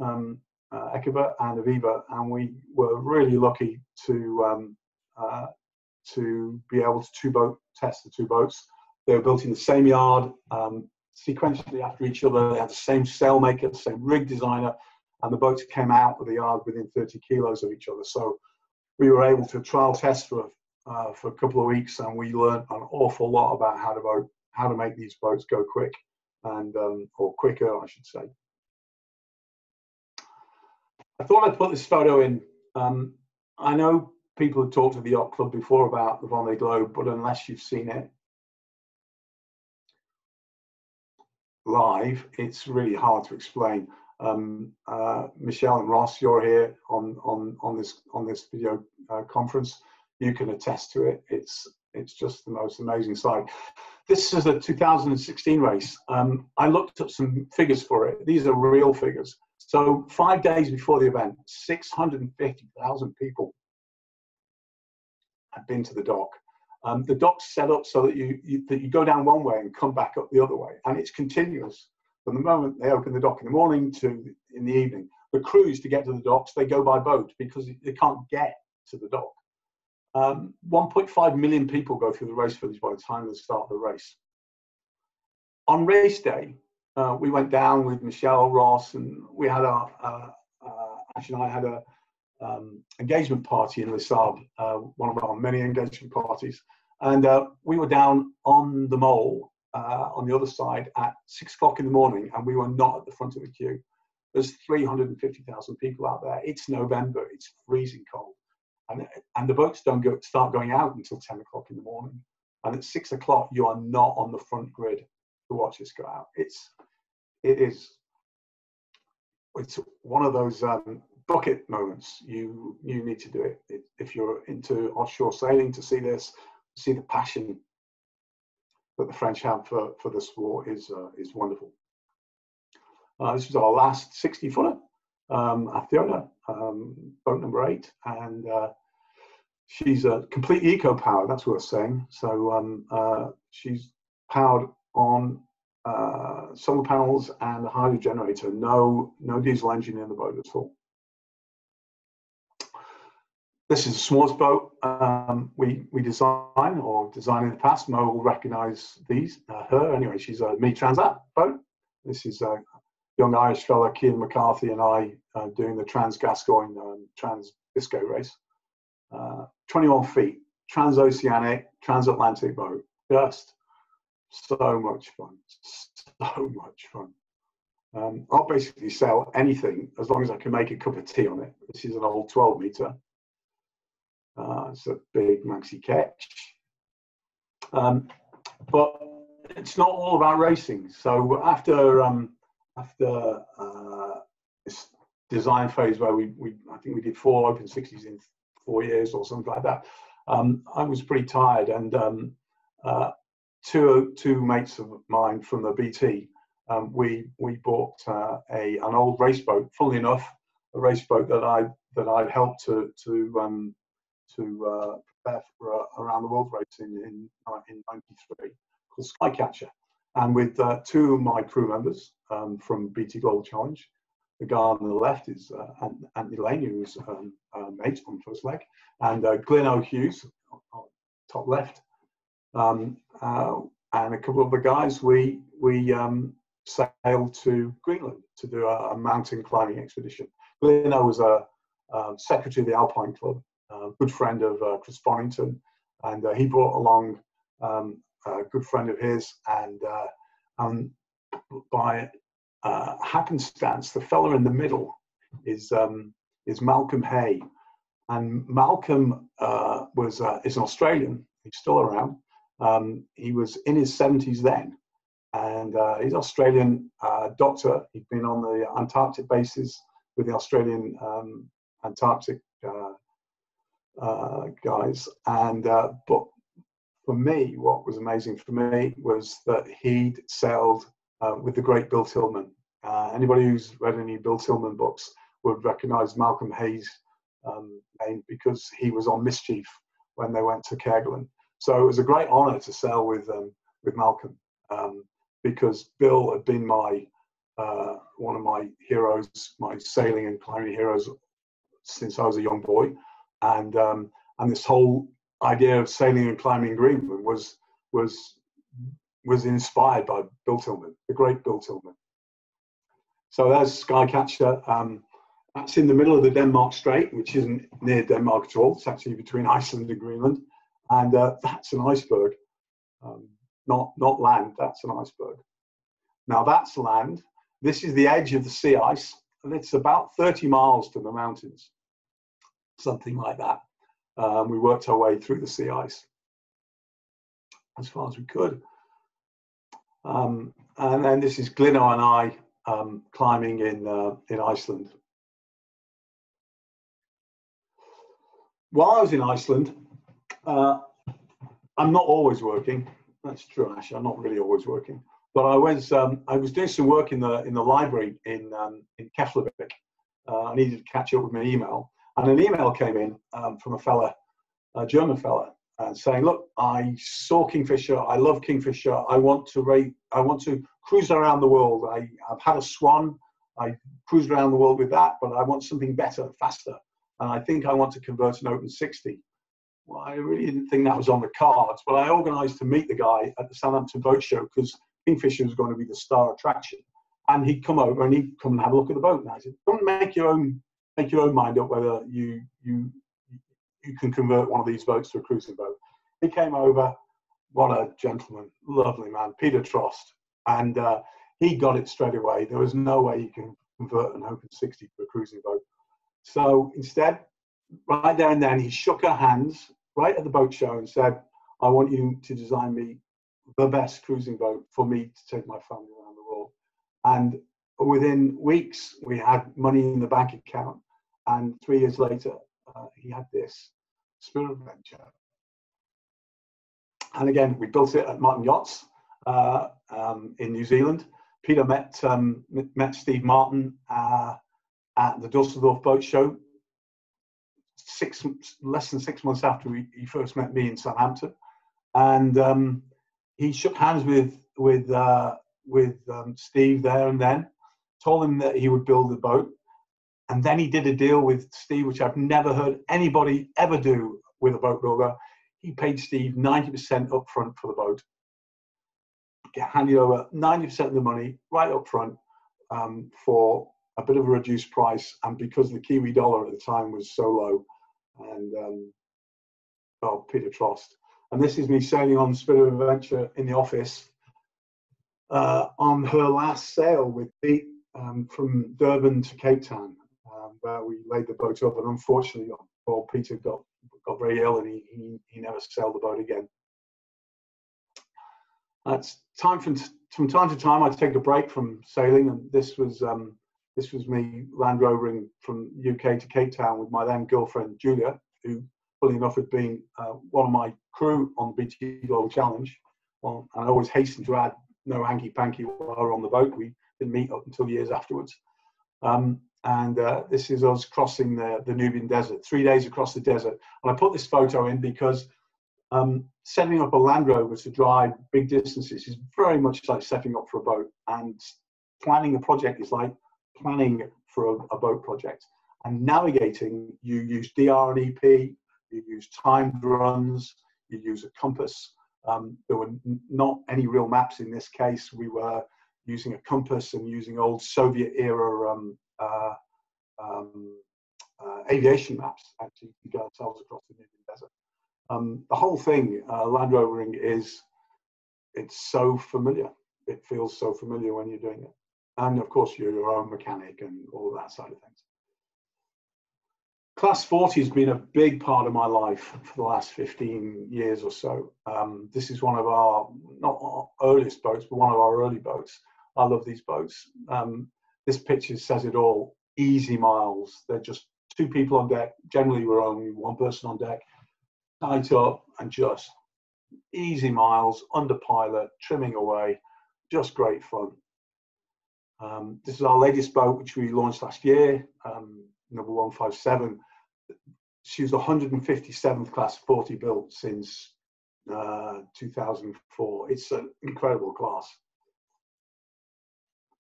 Ekiva and Aviva, and we were really lucky to be able to test the 2 boats. They were built in the same yard, sequentially after each other. They had the same sailmaker, the same rig designer, and the boats came out of the yard within 30 kilos of each other. So we were able to trial test for a couple of weeks, and we learned an awful lot about how to make these boats go quick. and or quicker, I should say. I thought I'd put this photo in. I know people have talked to the Yacht Club before about the Vendée Globe, but unless you've seen it live, it's really hard to explain. Michelle and Ross, you're here on this video conference. You can attest to it. It's just the most amazing sight. This is a 2016 race. I looked up some figures for it. These are real figures. So 5 days before the event, 650,000 people had been to the dock. The dock's set up so that you go down one way and come back up the other way, and it's continuous from the moment they open the dock in the morning to in the evening. The crews, to get to the docks, they go by boat because they can't get to the dock. 1.5 million people go through the race village by the time they start the race. On race day, we went down with Michelle, Ross, and we had Ash and I had a engagement party in Les Sables, one of our many engagement parties, and we were down on the mole on the other side at 6 o'clock in the morning, and we were not at the front of the queue. There's 350,000 people out there. It's November. It's freezing cold, and the boats don't start going out until 10 o'clock in the morning. And at 6 o'clock, you are not on the front grid to watch this go out. It's one of those bucket moments. You need to do it if you're into offshore sailing, to see this, see the passion that the French have for the sport is wonderful. This was our last 60-footer, Athiona, boat number 8, and she's a complete eco-power. That's worth saying. So she's powered on solar panels and a hydro generator. No diesel engine in the boat at all. This is a smallest boat we design or designed in the past. Moe will recognise these. Her anyway. She's a mini transat boat. This is a young Irish fella, Cian McCarthy, and I doing the Trans-Gascoigne, Trans-Biscay race. 21 feet, transoceanic, transatlantic boat. Just so much fun. So much fun. I'll basically sell anything as long as I can make a cup of tea on it. This is an old 12 metre. It's a big maxi catch. But it's not all about racing. So after this design phase where I think we did 4 open 60s in 4 years or something like that, I was pretty tired, and two mates of mine from the BT, we bought an old race boat. Funnily enough, a race boat that I'd helped to prepare for around the world race in '93, called Skycatcher, and with 2 of my crew members from BT Global Challenge. The guy on the left is Anthony Lane, who's a mate on first leg, and Glyn O'Hughes, top left, and a couple of the guys. We sailed to Greenland to do a mountain climbing expedition. Glyn was a secretary of the Alpine Club, a good friend of Chris Bonington, and he brought along a good friend of his, and by happenstance, the fella in the middle is Malcolm Hay, and Malcolm is an Australian. He's still around. He was in his 70s then, and he's an Australian doctor. He'd been on the Antarctic bases with the Australian Antarctic guys, and but for me, what was amazing for me was that he'd sailed with the great Bill Tillman. Anybody who's read any Bill Tillman books would recognise Malcolm Hay's name, because he was on Mischief when they went to Kerguelen. So it was a great honour to sail with Malcolm, because Bill had been one of my heroes, my sailing and climbing heroes, since I was a young boy, and this whole idea of sailing and climbing Greenland was inspired by Bill Tillman, the great Bill Tillman. So there's Skycatcher. That's in the middle of the Denmark Strait, which isn't near Denmark at all. It's actually between Iceland and Greenland, and that's an iceberg, not land. That's an iceberg. Now that's land. This is the edge of the sea ice, and it's about 30 miles to the mountains, something like that. We worked our way through the sea ice as far as we could. And then this is Glynno and I climbing in Iceland. While I was in Iceland, I'm not always working. That's true, actually. I'm not really always working. But I was doing some work in the library in Keflavik. I needed to catch up with my email, and an email came in from a German fella, saying, "Look, I saw Kingfisher. I love Kingfisher. I want to cruise around the world. I've had a Swan. I cruised around the world with that, but I want something better, faster. And I think I want to convert an Open 60. Well, I really didn't think that was on the cards, but I organised to meet the guy at the Southampton Boat Show because Kingfisher was going to be the star attraction. And he'd come over and he'd come and have a look at the boat. And I said, "Don't make your own mind up whether you can convert one of these boats to a cruising boat." He came over. What a gentleman, lovely man, Peter Trost, and he got it straight away. There was no way you can convert an Open 60 to a cruising boat. So instead, right there and then, he shook our hands right at the boat show and said, "I want you to design me the best cruising boat for me to take my family around the world." And within weeks, we had money in the bank account. And 3 years later, he had this Spirit of Adventure. And again, we built it at Martin Yachts in New Zealand. Peter met Steve Martin at the Dusseldorf Boat Show, less than 6 months after he first met me in Southampton, and he shook hands with Steve there and then, told him that he would build the boat, and then he did a deal with Steve, which I've never heard anybody ever do with a boat builder. He paid Steve 90% up front for the boat. Handed over 90% of the money right up front for a bit of a reduced price, and because the Kiwi dollar at the time was so low. And Peter Trost. And this is me sailing on Spirit of Adventure in the office on her last sail with Pete from Durban to Cape Town, where we laid the boat up. And unfortunately, Peter got very ill, and he never sailed the boat again. It's time from time to time I take a break from sailing, and this was me Land Rovering from UK to Cape Town with my then girlfriend Julia, who, funny enough, had been one of my crew on the BT Global Challenge. Well, and I always hasten to add, no hanky panky while we were on the boat. We didn't meet up until years afterwards. This is us crossing the Nubian Desert, 3 days across the desert. And I put this photo in because setting up a Land Rover to drive big distances is very much like setting up for a boat, and planning a project is like planning for a boat project. And navigating, you use DR and EP, you use timed runs, you use a compass. There were not any real maps in this case. We were using a compass and using old Soviet era aviation maps actually to get ourselves across the Nubian Desert. The whole thing, Land Rovering, it's so familiar. It feels so familiar when you're doing it. And of course, you're your own mechanic and all that side of things. Class 40 has been a big part of my life for the last 15 years or so. This is one of our, not our earliest boats, but one of our early boats. I love these boats. This picture says it all. Easy miles. They're just two people on deck. Generally, we're only one person on deck. Tight up and just easy miles, under pilot, trimming away. Just great fun. This is our latest boat, which we launched last year, number 157. She was the 157th class 40 built since 2004. It's an incredible class.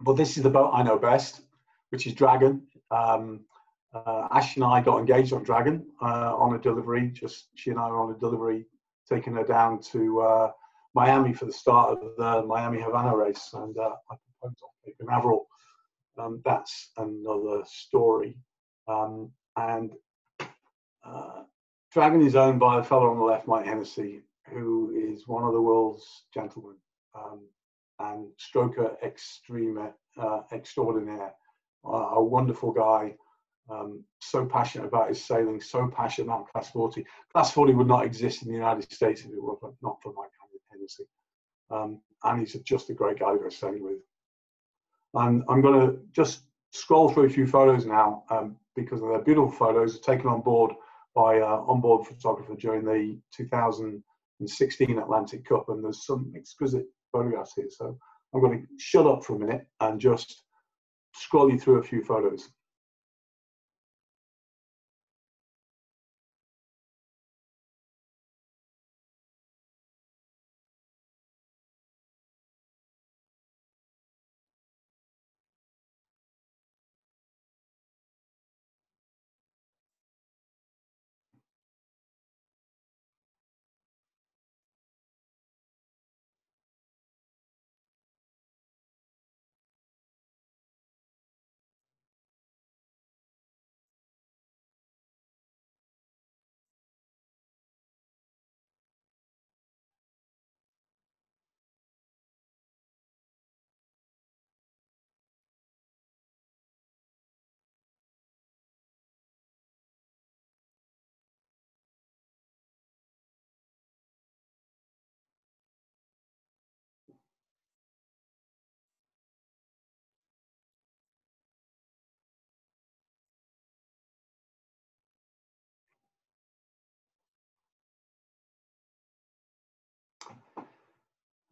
But this is the boat I know best, which is Dragon. Ash and I got engaged on Dragon on a delivery. She and I were on a delivery, taking her down to Miami for the start of the Miami Havana race, and I proposed on Cape Canaveral. That's another story. Dragon is owned by a fellow on the left, Mike Hennessy, who is one of the world's gentlemen. and stroker extraordinaire. A wonderful guy, so passionate about his sailing, so passionate about Class 40. Class 40 would not exist in the United States if it were not for my kind of tendency. And he's just a great guy to go sailing with. And I'm going to just scroll through a few photos now, because they're beautiful photos taken on board by onboard photographer during the 2016 Atlantic Cup, and there's some exquisite photographs here. So I'm going to shut up for a minute and just scroll you through a few photos.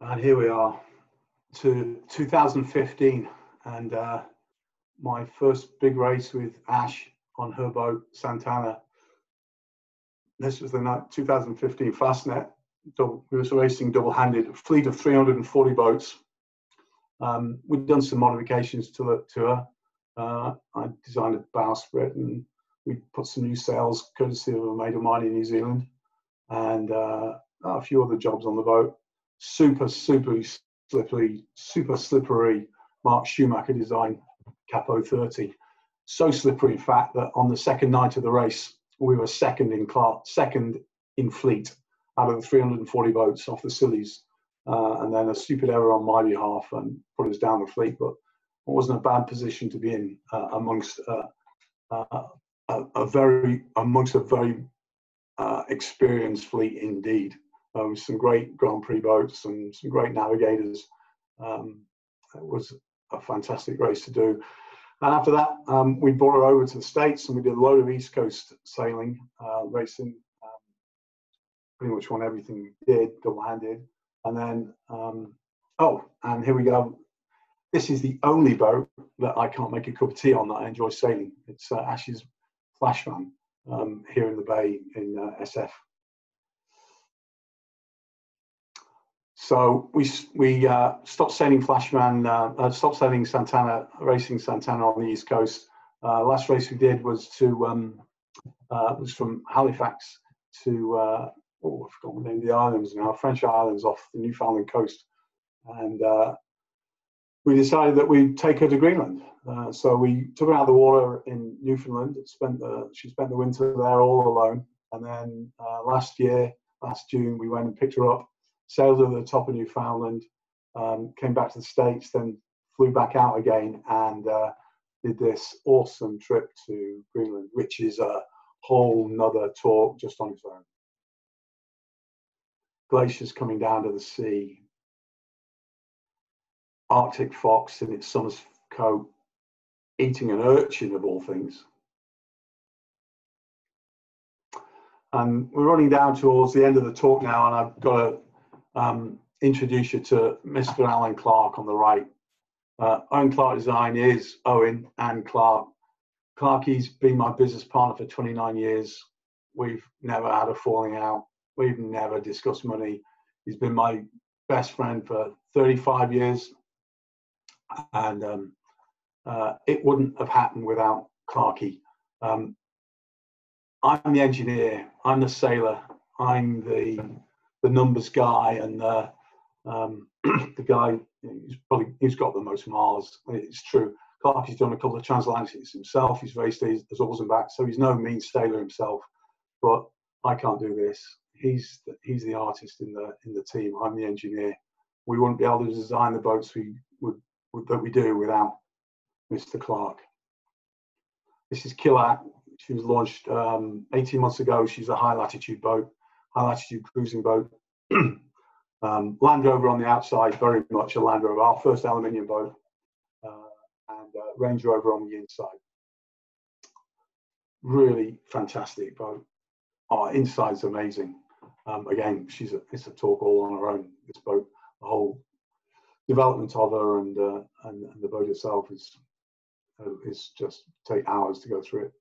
And here we are to 2015, and my first big race with Ash on her boat, Santana. This was the night 2015 Fastnet. We was racing double-handed, a fleet of 340 boats. We'd done some modifications to her. I designed a bowsprit, and we put some new sails, courtesy of a mate of mine in New Zealand, and a few other jobs on the boat. Super slippery Mark Schumacher design Capo 30. So slippery, in fact, that on the second night of the race, we were second in fleet out of the 340 boats off the Scillies. And then a stupid error on my behalf and put us down the fleet, but it wasn't a bad position to be in amongst a very experienced fleet indeed. Some great Grand Prix boats and some great navigators. It was a fantastic race to do. And after that, we brought her over to the States, and we did a load of East Coast sailing, racing. Pretty much won everything we did, double-handed. And then, and here we go. This is the only boat that I can't make a cup of tea on that I enjoy sailing. It's Ash's Flashman here in the bay in SF. So we stopped sailing Flashman, stopped sailing Santana, racing Santana on the East Coast. Last race we did was was from Halifax to I've forgotten the name of the islands now, French islands off the Newfoundland coast, and we decided that we'd take her to Greenland. So we took her out of the water in Newfoundland. She spent the winter there all alone, and then last June, we went and picked her up, sailed over the top of Newfoundland, came back to the States, then flew back out again, and did this awesome trip to Greenland, which is a whole nother talk just on its own. Glaciers coming down to the sea, Arctic fox in its summer's coat, eating an urchin of all things. And we're running down towards the end of the talk now, and I've got to introduce you to Mr. Alan Clark on the right. Owen Clark Design is Owen and Clark. Clarky's been my business partner for 29 years. We've never had a falling out. We've never discussed money. He's been my best friend for 35 years. And it wouldn't have happened without Clarky. I'm the engineer, I'm the sailor, I'm the numbers guy, and the guy who's got the most miles. It's true. Clarky's done a couple of transatlantics himself. He's raced these Azores and back, so he's no mean sailor himself. But I can't do this. He's the artist in the team. I'm the engineer, we wouldn't be able to design the boats that we do without Mr. Clark. This is Killat. She was launched 18 months ago. She's a high latitude boat, high latitude cruising boat. Land Rover on the outside, very much a Land Rover, our first aluminium boat, and Range Rover on the inside. Really fantastic boat. Our inside's amazing. Again, it's a talk all on her own. This boat, the whole development of her and the boat itself is just take hours to go through it.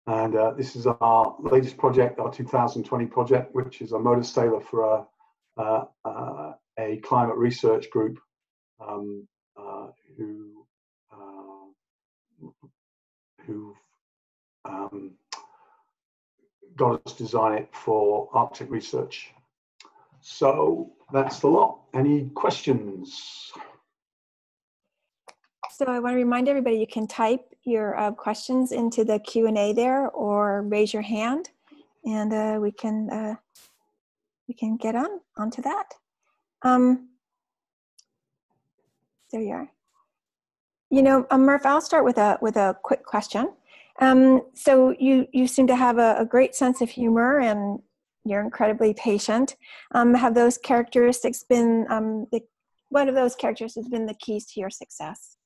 And this is our latest project, our 2020 project, which is a motor sailor for a climate research group who got us to design it for Arctic research. So that's the lot. Any questions? So I want to remind everybody, you can type your questions into the Q&A there, or raise your hand, and we can get onto that. There you are. You know, Merf, I'll start with a quick question. So you seem to have a great sense of humor, and you're incredibly patient. Have those characteristics been one of those characteristics been the keys to your success?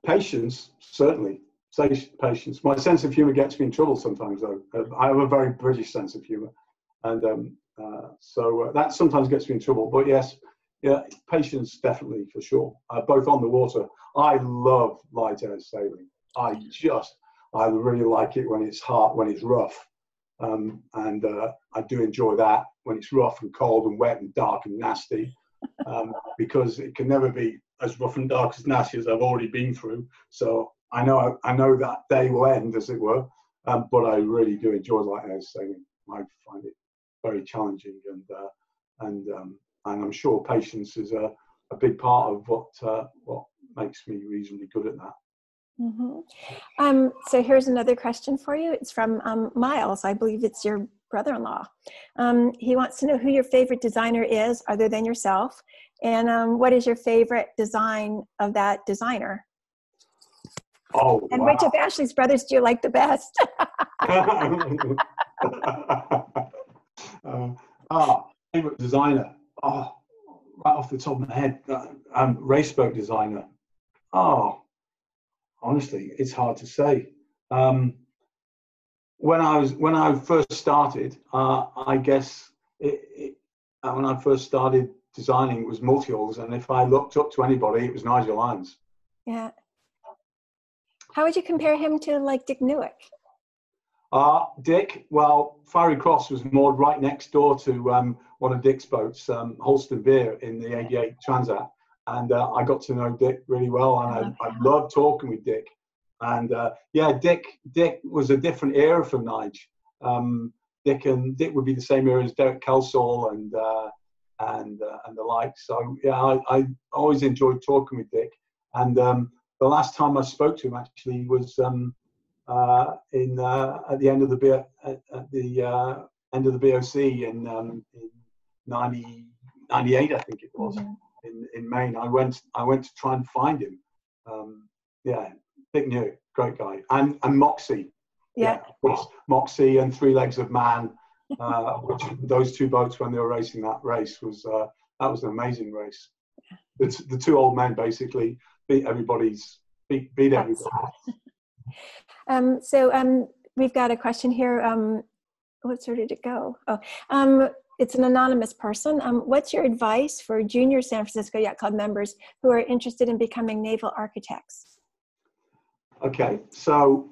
Patience, certainly. Patience. My sense of humor gets me in trouble sometimes, though. I have a very British sense of humor, and so that sometimes gets me in trouble. But yes, yeah, patience definitely, for sure. Both on the water. I love light air sailing. I really like it when it's hard, when it's rough. And I do enjoy that when it's rough and cold and wet and dark and nasty, because it can never be as rough and dark as nasty as I've already been through. So I know that day will end, as it were, but I really do enjoy light air sailing. I find it very challenging, and I'm sure patience is a big part of what makes me reasonably good at that. Mm-hmm. So here's another question for you. It's from Miles. I believe it's your brother-in-law. He wants to know who your favorite designer is, other than yourself, and what is your favorite design of that designer? Oh, and wow. Which of Ashley's brothers do you like the best? Favorite designer. Oh, right off the top of my head, race boat designer. Oh, honestly, it's hard to say. When I first started, I guess when I first started designing, it was multi-hulls, and if I looked up to anybody, it was Nigel Lyons. Yeah. How would you compare him to like Dick Newick? Dick, well, Fiery Cross was moored right next door to one of Dick's boats, Holston Beer, in the 88 Transat. And I got to know Dick really well, and I loved talking with Dick. And yeah, Dick was a different era from Nige. Dick would be the same era as Derek Kelsall and the like. So yeah, I always enjoyed talking with Dick. And the last time I spoke to him actually was at the end of the end of the BOC in 98, I think it was. Mm-hmm. in Maine. I went to try and find him. Yeah, Dick New, great guy, and Moxie. Yeah, of course, Moxie and Three Legs of Man. Which those two boats, when they were racing that race, was that was an amazing race. The two old men basically beat everybody. So we've got a question here. Where did it go? Oh, it's an anonymous person. What's your advice for junior San Francisco Yacht Club members who are interested in becoming naval architects? Okay, so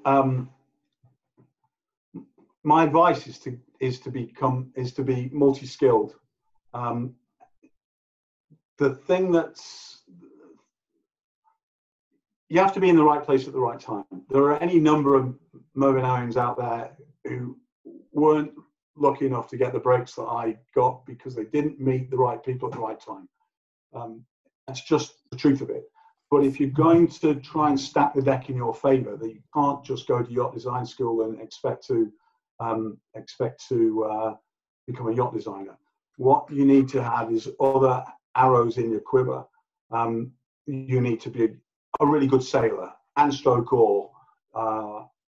my advice is to be multi-skilled. The thing you have to be in the right place at the right time. There are any number of Merfyn Owens out there who weren't lucky enough to get the breaks that I got because they didn't meet the right people at the right time. That's just the truth of it. But if you're going to try and stack the deck in your favor, that you can't just go to yacht design school and expect to expect to become a yacht designer. What you need to have is other arrows in your quiver. You need to be a really good sailor and stroke oar.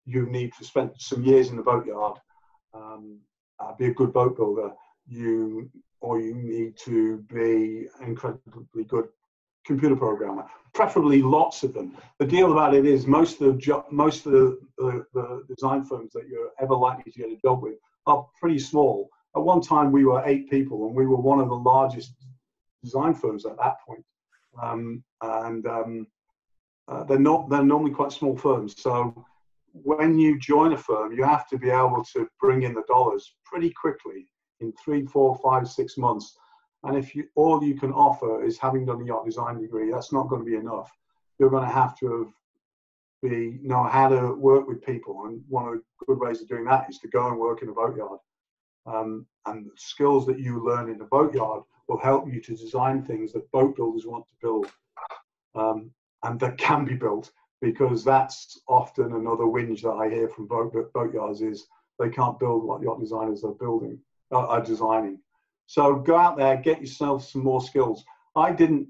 You need to spend some years in the boatyard, be a good boat builder. You need to be an incredibly good computer programmer, preferably lots of them. The deal about it is most of the design firms that you're ever likely to get a job with are pretty small. At one time, we were 8 people, and we were one of the largest design firms at that point. They're normally quite small firms. So when you join a firm, you have to be able to bring in the dollars pretty quickly in 3, 4, 5, 6 months. And if all you can offer is having done a yacht design degree, that's not going to be enough. You're going to have to know how to work with people. And one of the good ways of doing that is to go and work in a boatyard. And the skills that you learn in the boatyard will help you to design things that boat builders want to build, and that can be built, because that's often another whinge that I hear from boatyards is they can't build what yacht designers are designing. So go out there, get yourself some more skills. I've been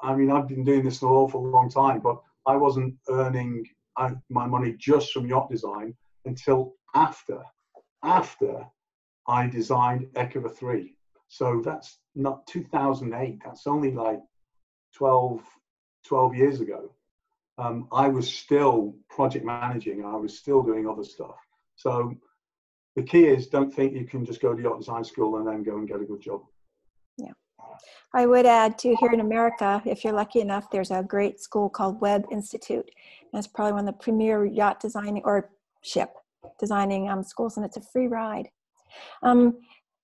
doing this an awful long time, but I wasn't earning my money just from yacht design until after I designed Ekova 3. So that's not 2008. That's only like 12 years ago. I was still project managing. I was still doing other stuff. So the key is, don't think you can just go to yacht design school and then go and get a good job. Yeah. I would add too, here in America, if you're lucky enough, there's a great school called Webb Institute. And it's probably one of the premier yacht designing or ship designing schools, and it's a free ride.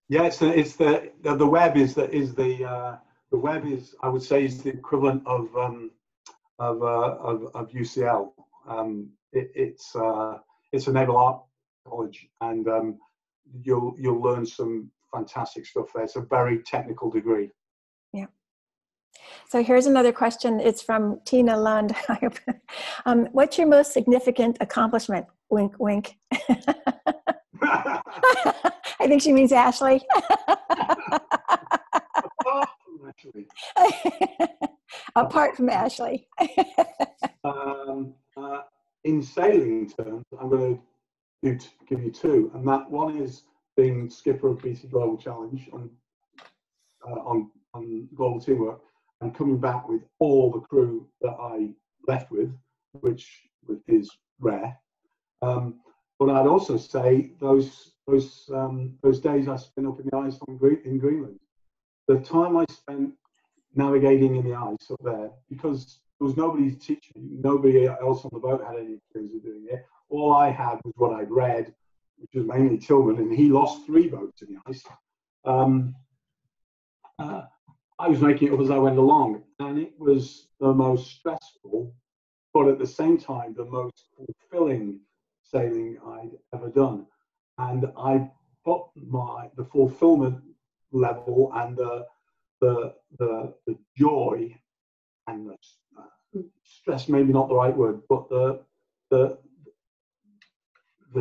Yeah, the Webb is the Webb is, I would say, is the equivalent of UCL. It's a naval art college, and you'll learn some fantastic stuff there. It's a very technical degree. Yeah. So here's another question. It's from Tina Lund. What's your most significant accomplishment? Wink, wink. I think she means Ashley. Apart from Ashley. In sailing terms, I'm going to give you 2, and that one is being skipper of BC Global Challenge on Global Teamwork, and coming back with all the crew that I left with, which is rare. But I'd also say those days I spent up in the ice in Greenland, the time I spent navigating in the ice up there, because there was nobody to teach me, nobody else on the boat had any experience of doing it. All I had was what I'd read, which was mainly Tillman, and he lost 3 boats in the ice. I was making it up as I went along, and it was the most stressful, but at the same time, the most fulfilling sailing I'd ever done. And I put the fulfillment level and the joy and the stress, maybe not the right word, but the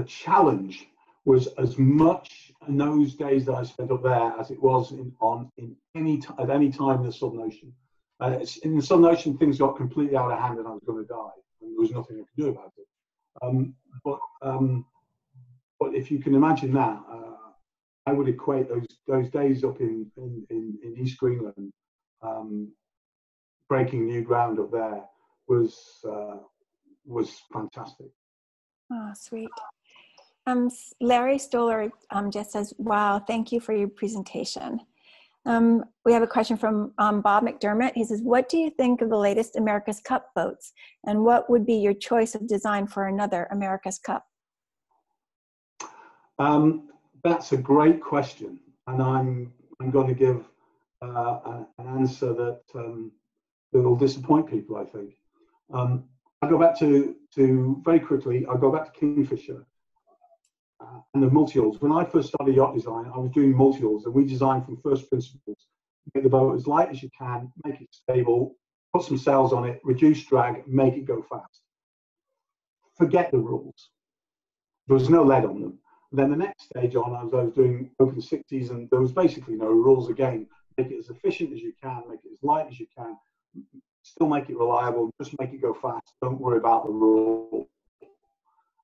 challenge was as much in those days that I spent up there as it was at any time in the Southern Ocean. In the Southern Ocean, things got completely out of hand, and I was going to die, and there was nothing I could do about it. But if you can imagine that, I would equate those days up in East Greenland, breaking new ground up there was fantastic. Oh, sweet. Larry Stoller just says, wow, thank you for your presentation. We have a question from Bob McDermott. He says, what do you think of the latest America's Cup boats? And what would be your choice of design for another America's Cup? That's a great question. And I'm going to give an answer that will disappoint people, I think. I'll go back to very quickly, I'll go back to Kingfisher and the multi-hulls. When I first started yacht design, I was doing multi-hulls, and we designed from first principles. Make the boat as light as you can, make it stable, put some sails on it, reduce drag, make it go fast. Forget the rules. There was no lead on them. Then the next stage on, I was doing open 60s, and there was basically no rules again. Make it as efficient as you can, make it as light as you can, still make it reliable, just make it go fast. Don't worry about the rules.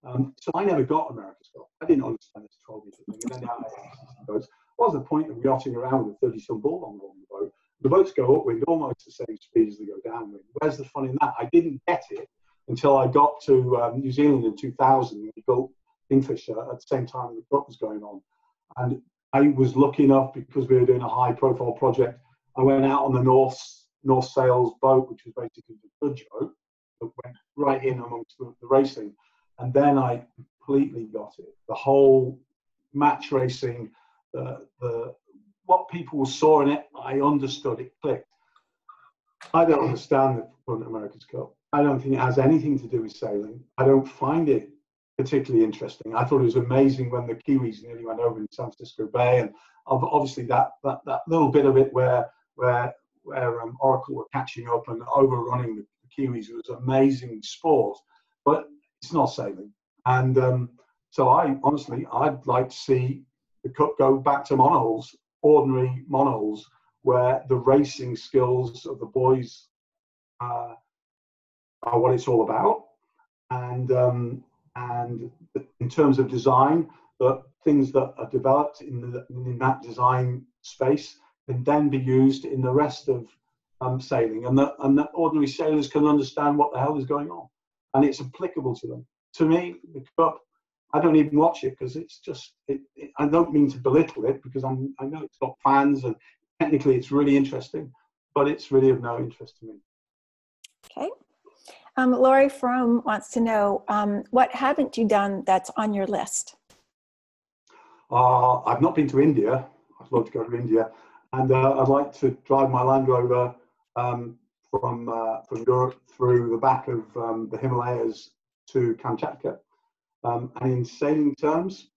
So I never got America's Cup. I didn't understand this 12-meter thing. And then now I boats. What's the point of yachting around with 30-some bull on the boat? The boats go upwind almost the same speed as they go downwind. Where's the fun in that? I didn't get it until I got to New Zealand in 2000. We built Kingfisher at the same time the book was going on. And I was lucky enough, because we were doing a high-profile project, I went out on the North Sails boat, which was basically the judge boat, that went right in amongst the racing. And then I completely got it. The whole match racing, what people saw in it, I understood. It clicked. I don't understand the current America's Cup. I don't think it has anything to do with sailing. I don't find it particularly interesting. I thought it was amazing when the Kiwis nearly went over in San Francisco Bay, and obviously that little bit of it where Oracle were catching up and overrunning the Kiwis was amazing sport, but it's not sailing. And so I'd like to see the Cup go back to monohulls, ordinary monohulls, where the racing skills of the boys are what it's all about. And in terms of design, the things that are developed in that design space can then be used in the rest of sailing, and that ordinary sailors can understand what the hell is going on, and it's applicable to them. To me, the Cup, I don't even watch it because it's just, I don't mean to belittle it, because I know it's got fans and technically it's really interesting, but it's really of no interest to me. Okay. Laurie Fromm wants to know, what haven't you done that's on your list? I've not been to India. I'd love to go to India. And I'd like to drive my Land Rover from Europe through the back of the Himalayas to Kamchatka. And in sailing terms,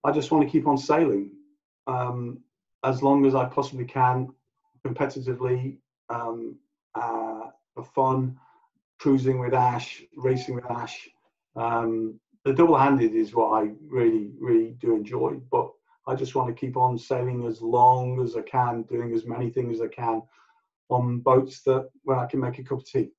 I just want to keep on sailing as long as I possibly can, competitively, for fun, cruising with Ash, racing with Ash. The double-handed is what I really, really do enjoy, but I just want to keep on sailing as long as I can, doing as many things as I can on boats where I can make a cup of tea.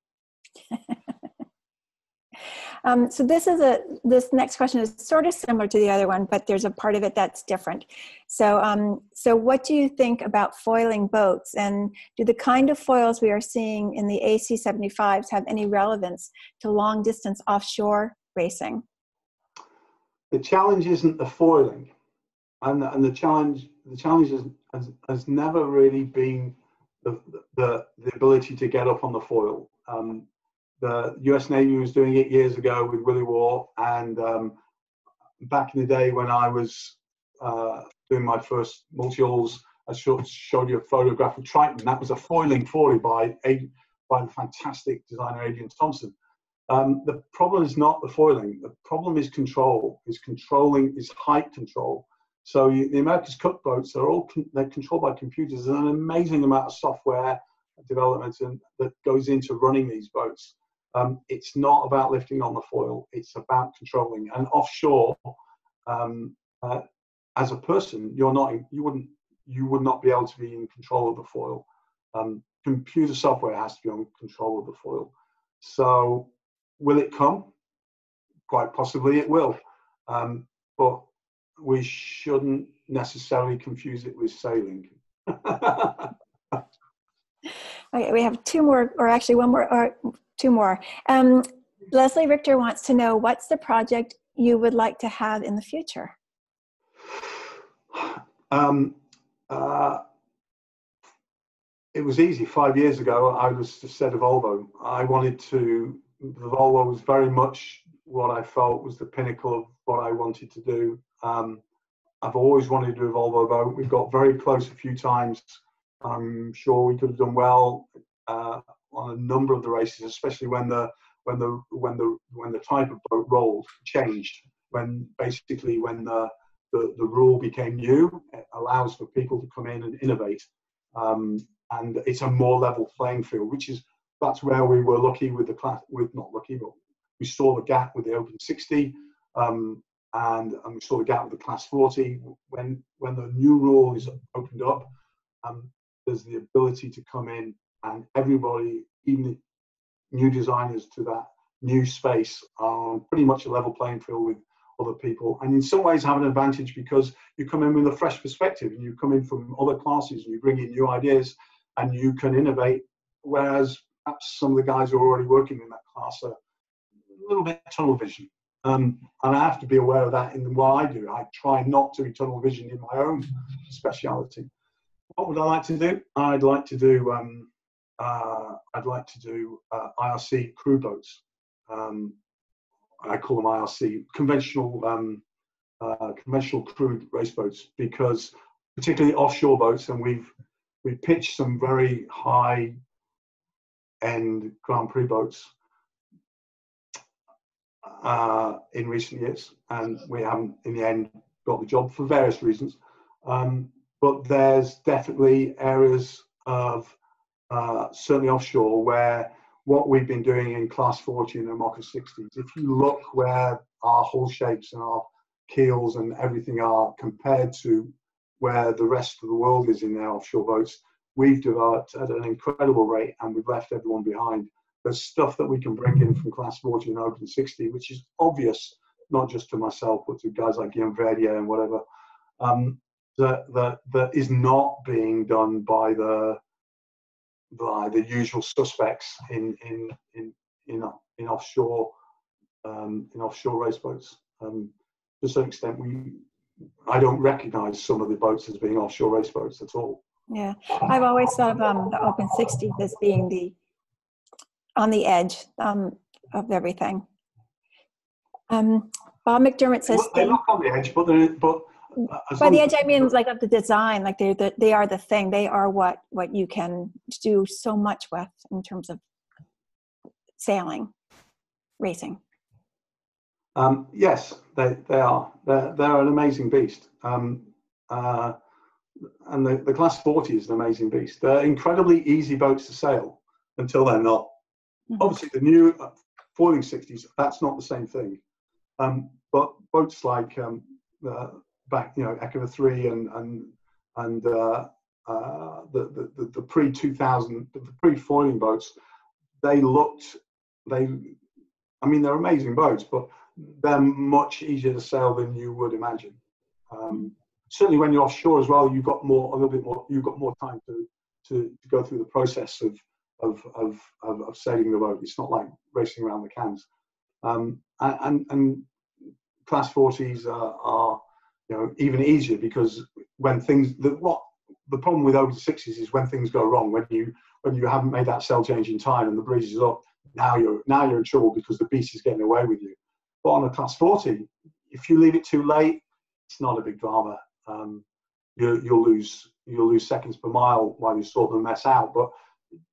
So this next question is sort of similar to the other one, but there's a part of it that's different. So, so what do you think about foiling boats, and do the kind of foils we are seeing in the AC-75s have any relevance to long distance offshore racing? The challenge isn't the foiling, and the challenge has never really been the ability to get up on the foil. The US Navy was doing it years ago with Willie Waugh, and back in the day when I was doing my first multi-hulls, I showed you a photograph of Triton. That was a foiling 40 by the fantastic designer Adrian Thompson. The problem is not the foiling. The problem is control. Is height control. So the America's Cup boats they're controlled by computers. There's an amazing amount of software development that goes into running these boats. It's not about lifting on the foil. It's about controlling. And offshore, as a person, you would not be able to be in control of the foil. Computer software has to be on control of the foil. So will it come? Quite possibly it will. But we shouldn't necessarily confuse it with sailing. Okay, we have two more, or actually one more, or two more. Leslie Richter wants to know, what's the project you would like to have in the future? It was easy. 5 years ago, I was just said a Volvo. The Volvo was very much what I felt was the pinnacle of what I wanted to do. I've always wanted to do a Volvo boat. We've got very close a few times. I'm sure we could have done well on a number of the races, especially when the type of boat rolled changed. When the rule became new, it allows for people to come in and innovate, and it's a more level playing field. That's where we were lucky with not lucky, but we saw the gap with the Open 60. we saw the gap with the Class 40. When the new rule is opened up, there's the ability to come in, and everybody, even new designers to that new space, are on pretty much a level playing field with other people, and in some ways have an advantage because you come in with a fresh perspective, and you come in from other classes, and you bring in new ideas, and you can innovate, whereas perhaps some of the guys who are already working in that class are a little bit tunnel vision. And I have to be aware of that in what I do. I try not to be tunnel vision in my own speciality. What would I like to do? I'd like to do IRC crew boats. I call them IRC, conventional crewed race boats, because particularly offshore boats, and we've pitched some very high end Grand Prix boats in recent years, and we haven't in the end got the job for various reasons. But there's definitely areas of certainly offshore where what we've been doing in Class 40 and the Mocha 60s, if you look where our hull shapes and our keels and everything are compared to where the rest of the world is in their offshore boats, we've developed at an incredible rate, and we've left everyone behind. There's stuff that we can bring in from Class 40 and Open 60, which is obvious, not just to myself, but to guys like Guillaume Verdier and whatever, that is not being done by the usual suspects in offshore race boats. To a certain extent, I don't recognise some of the boats as being offshore race boats at all. Yeah, I've always thought of the Open 60 as being on the edge of everything. Bob McDermott says they look on the edge, but by the edge I mean like of the design, like they are the thing. They are what you can do so much with in terms of sailing, racing. Yes, they are. They're an amazing beast. And the Class 40 is an amazing beast. They're incredibly easy boats to sail until they're not. Mm-hmm. Obviously, the new foiling 60s, that's not the same thing. But boats like Echo 3 and the pre-2000, the pre-foiling boats, they're amazing boats, but they're much easier to sail than you would imagine. Certainly when you're offshore as well, you've got more time to go through the process of sailing the boat. It's not like racing around the cans. And Class 40s are even easier, because when things the problem with Open 60s is when things go wrong, when you haven't made that sail change in time and the breeze is up, now you're in trouble because the beast is getting away with you. But on a Class 40, if you leave it too late, it's not a big drama. You'll lose seconds per mile while you sort the mess out, but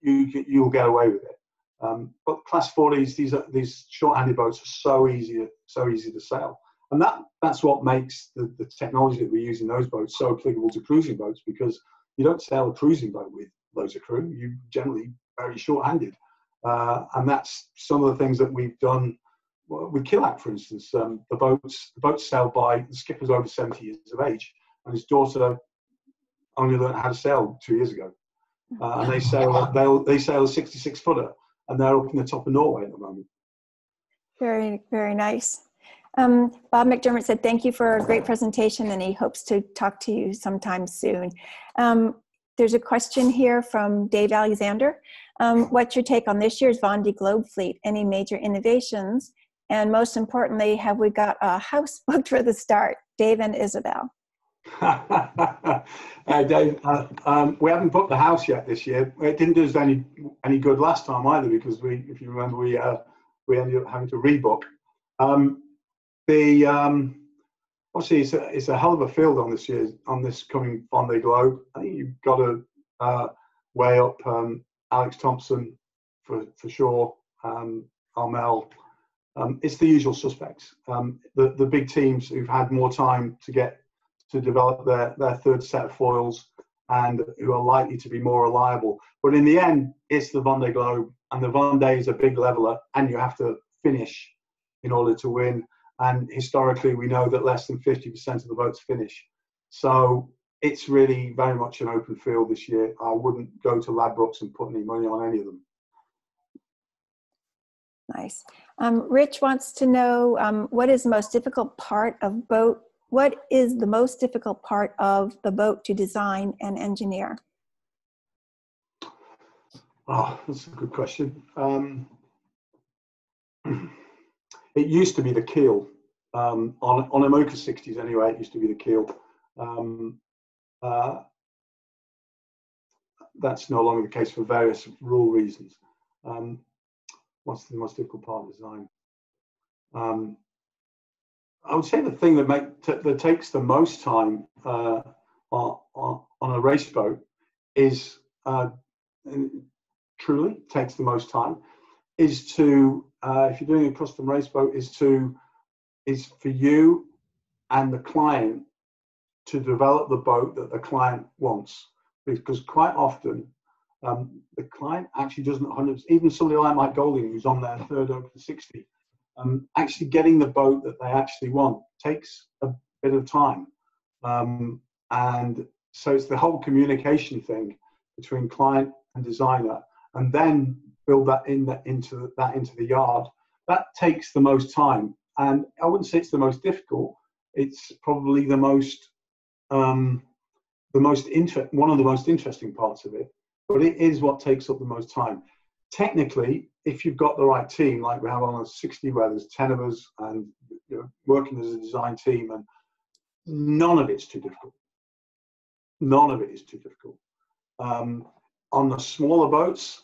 you'll get away with it. But Class 40s, these short-handed boats are so easy to sail, and that's what makes the technology that we use in those boats so applicable to cruising boats, because you don't sail a cruising boat with loads of crew. You're generally very short-handed, and that's some of the things that we've done with Killac, for instance. The boats sailed by the skipper's over 70 years of age, and his daughter only learned how to sail 2 years ago. And they sail a 66-footer, and they're up in the top of Norway at the moment. Very, very nice. Bob McDermott said, thank you for a great presentation, and he hopes to talk to you sometime soon. There's a question here from Dave Alexander. What's your take on this year's Vendée Globe fleet? Any major innovations? And most importantly, have we got a house booked for the start? Dave and Isabel. Dave, we haven't booked the house yet this year. It didn't do us any good last time either, because if you remember, we ended up having to rebook. Obviously it's a hell of a field on this coming Vendée Globe. I think you've got to weigh up Alex Thompson for sure, Armel. It's the usual suspects. The big teams who've had more time to develop their third set of foils and who are likely to be more reliable. But in the end, it's the Vendée Globe, and the Vendée is a big leveler, and you have to finish in order to win. and historically we know that less than 50% of the boats finish. So it's really very much an open field this year. I wouldn't go to Ladbrokes and put any money on any of them. Nice. Rich wants to know what is the most difficult part of boat? What is the most difficult part of the boat to design and engineer? Oh, that's a good question. It used to be the keel. On a Mocha 60s anyway, it used to be the keel. That's no longer the case for various rule reasons. What's the most difficult part of design? I would say the thing that takes the most time on a race boat is truly takes the most time is to if you're doing a custom race boat is for you and the client to develop the boat that the client wants, because quite often the client actually doesn't 100%, even somebody like Mike Golding who's on their third Open 60, actually getting the boat that they actually want takes a bit of time, and so it's the whole communication thing between client and designer, and then build that into the yard. That takes the most time, and I wouldn't say it's the most difficult. It's probably one of the most interesting parts of it, but it is what takes up the most time. Technically, if you've got the right team, like we have on a 60 where there's 10 of us and working as a design team, and none of it's too difficult. None of it is too difficult. On the smaller boats,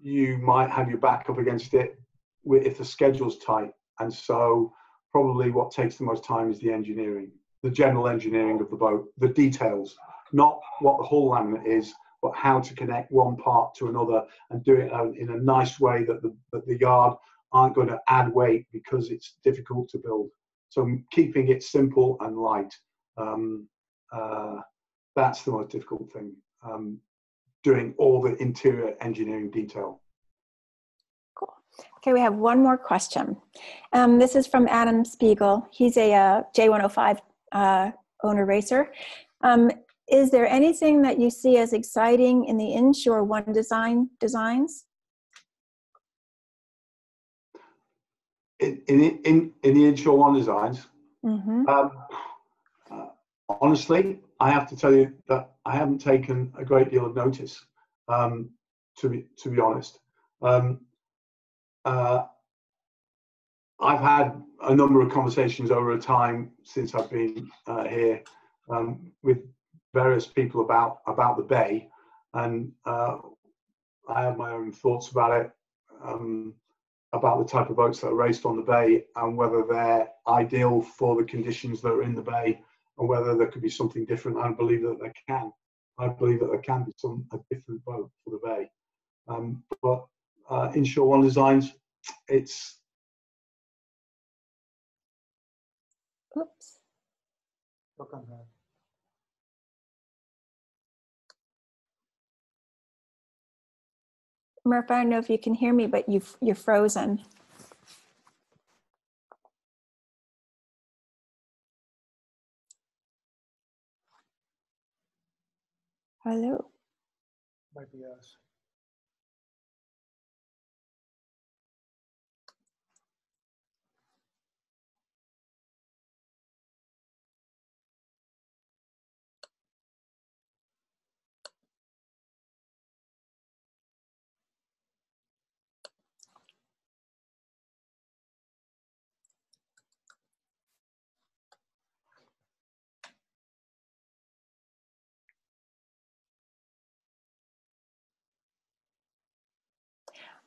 you might have your back up against it if the schedule's tight, and so probably what takes the most time is the engineering, the general engineering of the boat, the details, not what the hull laminate is, but how to connect one part to another and do it in a nice way that the yard aren't going to add weight because it's difficult to build. So keeping it simple and light, that's the most difficult thing, doing all the interior engineering detail. Cool. Okay, we have one more question. This is from Adam Spiegel. He's a J105 owner racer. Is there anything that you see as exciting in the inshore one designs? In the inshore one designs, honestly, I have to tell you that I haven't taken a great deal of notice. To be honest, I've had a number of conversations over a time since I've been here with various people about the bay, and I have my own thoughts about it, about the type of boats that are raced on the bay and whether they're ideal for the conditions that are in the bay, and whether there could be something different. I believe that there can. I believe that there can be a different boat for the bay. But inshore one designs, it's. Oops. Merf, I don't know if you can hear me, but you're frozen. Hello. Might be us.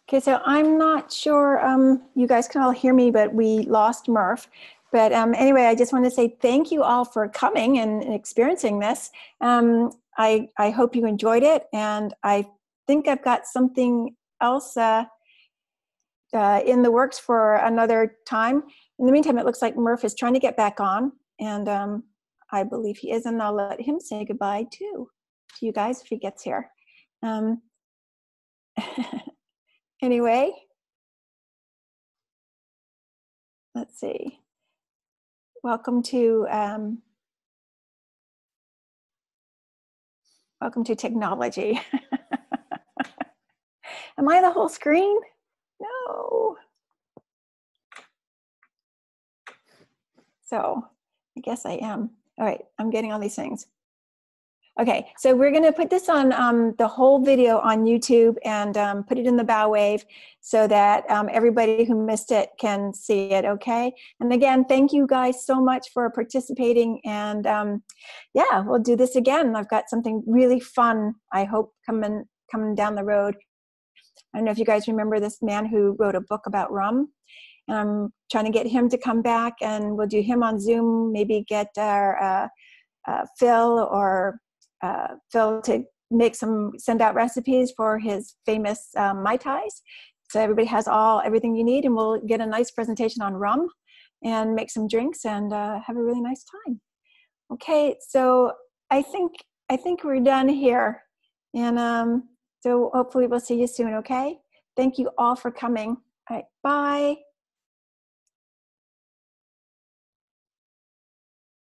Okay, so I'm not sure you guys can all hear me, but we lost Merf. But anyway, I just want to say thank you all for coming and experiencing this. I hope you enjoyed it, and I think I've got something else in the works for another time. In the meantime, it looks like Merf is trying to get back on, and I believe he is, and I'll let him say goodbye too to you guys if he gets here. Anyway, let's see. Welcome to technology. Am I the whole screen? No. So I guess I am. All right, I'm getting all these things. Okay, so we're going to put this on the whole video on YouTube and put it in the bow wave so that everybody who missed it can see it, okay? And again, thank you guys so much for participating, and yeah, we'll do this again. I've got something really fun, I hope, coming down the road. I don't know if you guys remember this man who wrote a book about rum, and I'm trying to get him to come back, and we'll do him on Zoom, maybe get our Phil to send out recipes for his famous Mai Tais. So everybody has everything you need, and we'll get a nice presentation on rum and make some drinks and have a really nice time. Okay, so I think we're done here. And so hopefully we'll see you soon, okay? Thank you all for coming. All right, bye.